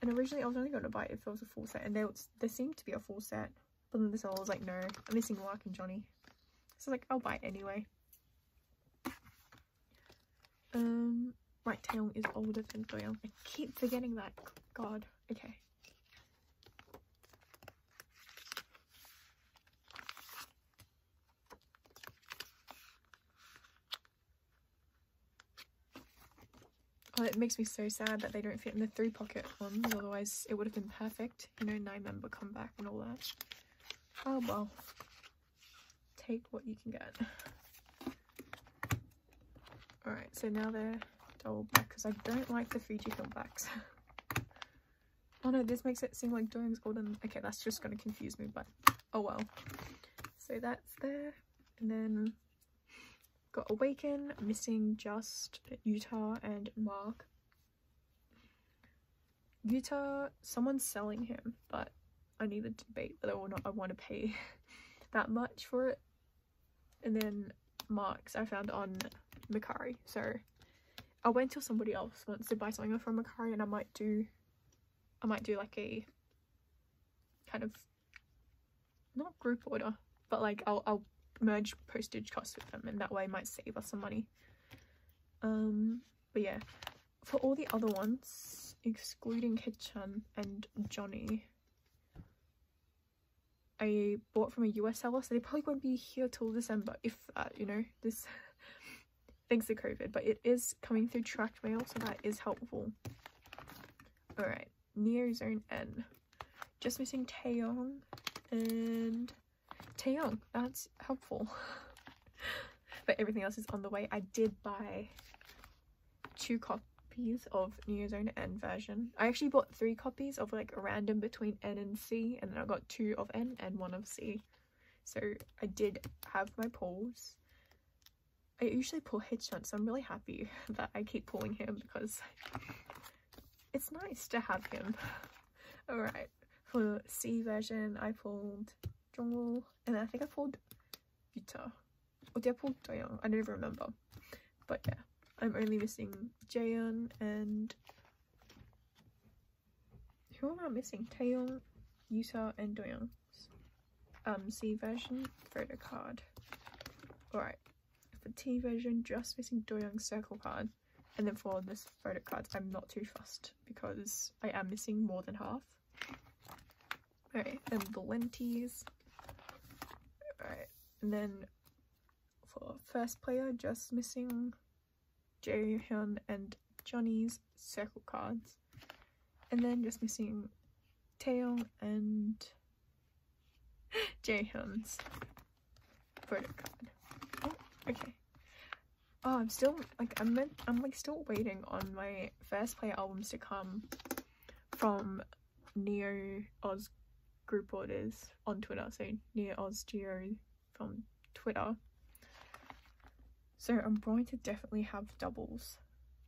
And originally I was only going to buy it if it was a full set, and there seemed to be a full set, but then this one I was like, no, I'm missing Mark and Johnny. So like, I'll buy it anyway. Right, Taeyong is older than Doyoung. I keep forgetting that. God. Okay. Oh, it makes me so sad that they don't fit in the 3-pocket ones, otherwise it would have been perfect. You know, 9-member comeback and all that. Oh well. Take what you can get. Alright, so now they're double back because I don't like the Fujifilm backs. Oh no, this makes it seem like Doyoung's older than... Okay, that's just going to confuse me, but oh well. So that's there. And then got Awaken, missing just Utah and Mark. Utah, someone's selling him, but I need to debate whether or not I want to pay that much for it. And then Marks I found on Mercari, so I'll wait until somebody else wants to buy something from Mercari, and I might do like a kind of, not group order, but like I'll merge postage costs with them, and that way it might save us some money. But yeah, for all the other ones, excluding haechan and Johnny, I bought from a US seller, so they probably won't be here till December, if you know, this thanks to COVID, but it is coming through tracked mail, so that is helpful. Alright, Neo Zone N, just missing Taeyong and Taeyong, that's helpful. But everything else is on the way. I did buy 2 copies of Neo Zone N version. I actually bought 3 copies of like a random between N and C, and then I got 2 of N and 1 of C. So I did have my pulls. I usually pull haechan, so I'm really happy that I keep pulling him because it's nice to have him. Alright, for C version I pulled Jongwoo, and I think I pulled Utah. Or did I pull Doyoung? I don't even remember. But yeah, I'm only missing Xiaojun and who am I missing? Taeyong, Utah, and Doyoung. C version, photocard. Alright, for T version, just missing Doyoung's circle card. And then for this photocards, I'm not too fussed because I am missing more than half. Alright, and the lenties. Alright, and then for first player, just missing Jaehyun and Johnny's circle cards. And then just missing Taeyong and Jaehyun's photo card. Oh, okay. Oh, I'm still like I'm like still waiting on my first player albums to come from Neo Oz group orders on Twitter. So Neo Oz Geo from Twitter. So I'm going to definitely have doubles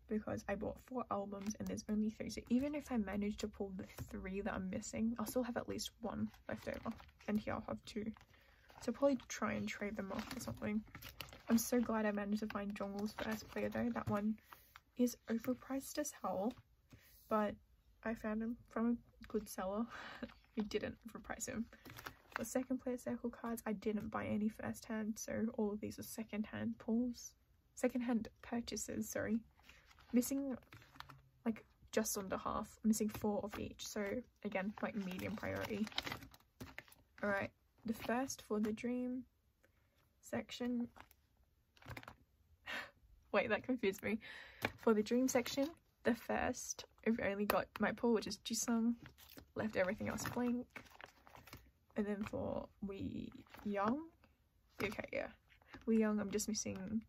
because I bought 4 albums and there's only 3. So even if I manage to pull the 3 that I'm missing, I'll still have at least 1 left over. And here I'll have 2. So I'll probably try and trade them off or something. I'm so glad I managed to find Jongwoo's first player though. That one is overpriced as hell, but I found him from a good seller who didn't overprice him. For second player circle cards, I didn't buy any first hand, so all of these are second hand pulls. Second hand purchases, sorry. Missing like just under half, missing 4 of each, so again, like medium priority. Alright, the first for the dream section. Wait, that confused me. For the dream section, the first, I've only got my pull, which is Jisung, left everything else blank. And then for Doyoung, okay, yeah, Doyoung, I'm just missing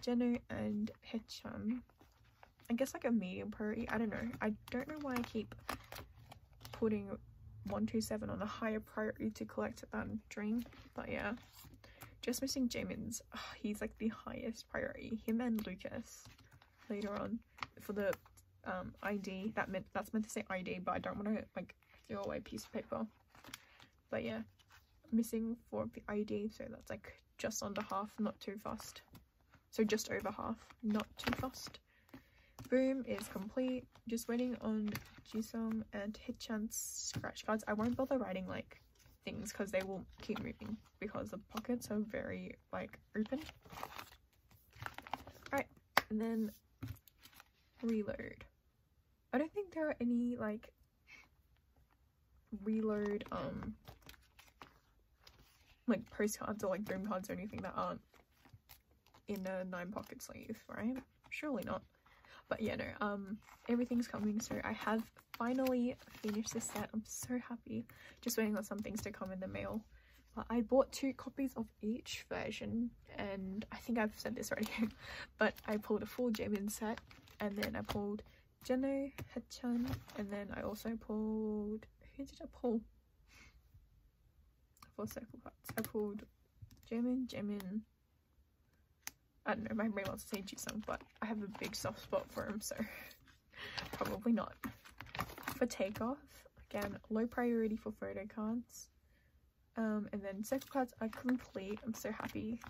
Jeno and haechan. I guess like a medium priority, I don't know. I don't know why I keep putting 127 on a higher priority to collect than dream, but yeah. Just missing Jamin's, he's like the highest priority, him and Lucas later on. For the ID, that's meant to say ID, but I don't want to like throw away a piece of paper. But yeah, missing 4 of the ID, so that's like just under half, not too fast. So just over half, not too fast. Boom is complete. Just waiting on Jisung and haechan's scratch cards. I won't bother writing like things because they will keep moving because the pockets are very like open. Alright, and then reload. I don't think there are any like reload like postcards or like dream cards or anything that aren't in a 9 pocket sleeve, right? Surely not. But yeah, no, everything's coming, so I have finally finished this set. I'm so happy. Just waiting on some things to come in the mail. But I bought 2 copies of each version, and I think I've said this already, but I pulled a full Jamin set, and then I pulled Jeno, haechan, and then I also pulled, who did I pull? For circle cards, I pulled Jamin. I don't know, my brain wants to say Jisung, but I have a big soft spot for him, so probably not. For Takeoff, again, low priority for photo cards. And then circle cards are complete. I'm so happy.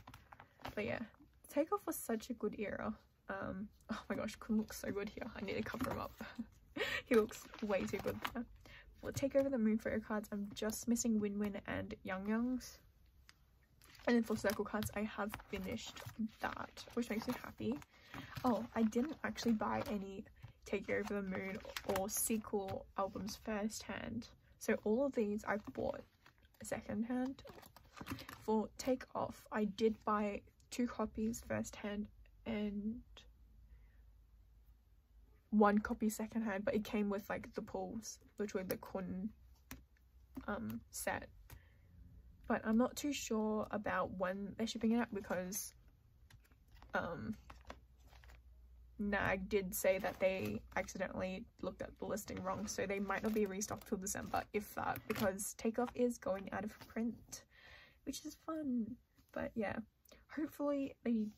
But yeah, Takeoff was such a good era. Oh my gosh, Kun looks so good here. I need to cover him up. He looks way too good there. For Take Over the Moon photo cards, I'm just missing Win and Youngs. And then for circle cards, I have finished that, which makes me happy. Oh, I didn't actually buy any Take Over the Moon or sequel albums first hand. So all of these I bought second hand. For Take Off, I did buy 2 copies first hand and 1 copy second hand, but it came with like the pulls, which were the Kun set. But I'm not too sure about when they're shipping it out because Nag did say that they accidentally looked at the listing wrong, so they might not be restocked till December, if that, because Takeoff is going out of print, which is fun. But yeah, hopefully they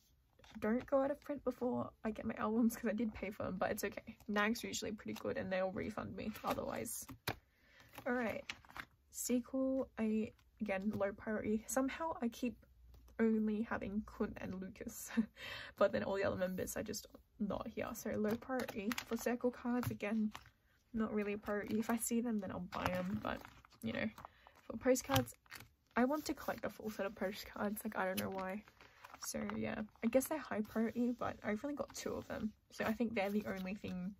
don't go out of print before I get my albums, because I did pay for them, but it's okay. Nag's usually pretty good and they'll refund me otherwise. Alright, sequel, again, low priority. Somehow I keep only having Kun and Lucas, but then all the other members are just not here, so low priority. For circle cards, again, not really a priority. If I see them, then I'll buy them, but you know. For postcards, I want to collect a full set of postcards, like I don't know why. So yeah, I guess they're high priority, but I've only got 2 of them, so I think they're the only thing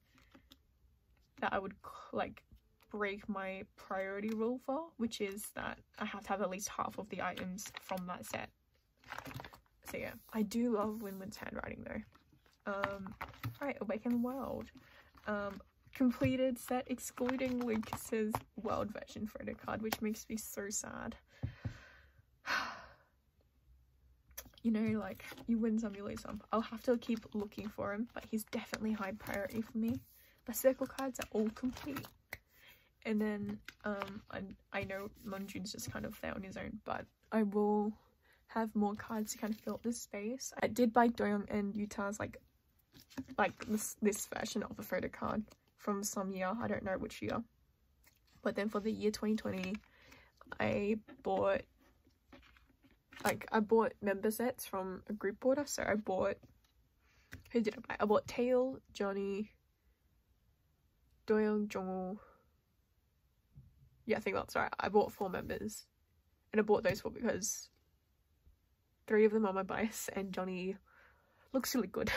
that I would like break my priority rule for, which is that I have to have at least half of the items from that set. So yeah, I do love Win's handwriting though. Alright, Awaken World. Completed set excluding Lucas's world version photo card, which makes me so sad. You know, like, you win some, you lose some. I'll have to keep looking for him, but he's definitely high priority for me. The circle cards are all complete. And then, I know Namjoon's just kind of there on his own, but I will have more cards to kind of fill up this space. I did buy Doyoung and Utah's, like this version of a photo card from some year. I don't know which year. But then for the year 2020, I bought member sets from a group order. So I bought, who did I buy? I bought Taeyong, Johnny, Doyoung, Jongwoo. Yeah, I think that's right. I bought 4 members, and I bought those 4 because 3 of them are my bias, and Johnny looks really good.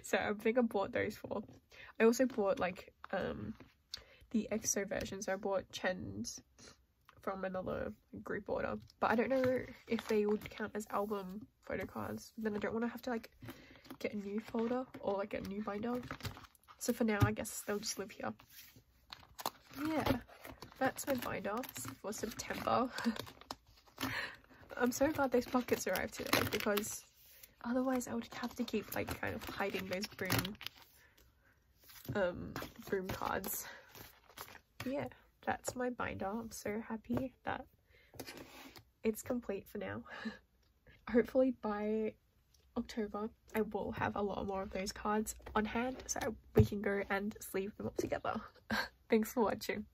So I think I bought those 4. I also bought like the EXO version, so I bought Chen's from another group order, but I don't know if they would count as album photo cards. Then I don't want to have to like get a new folder or like a new binder, so for now I guess they'll just live here. Yeah, that's my binder for September. I'm so glad those pockets arrived today, because otherwise I would have to keep like kind of hiding those broom cards. Yeah, that's my binder. I'm so happy that it's complete for now. Hopefully by October I will have a lot more of those cards on hand, so we can go and sleeve them up together. Thanks for watching.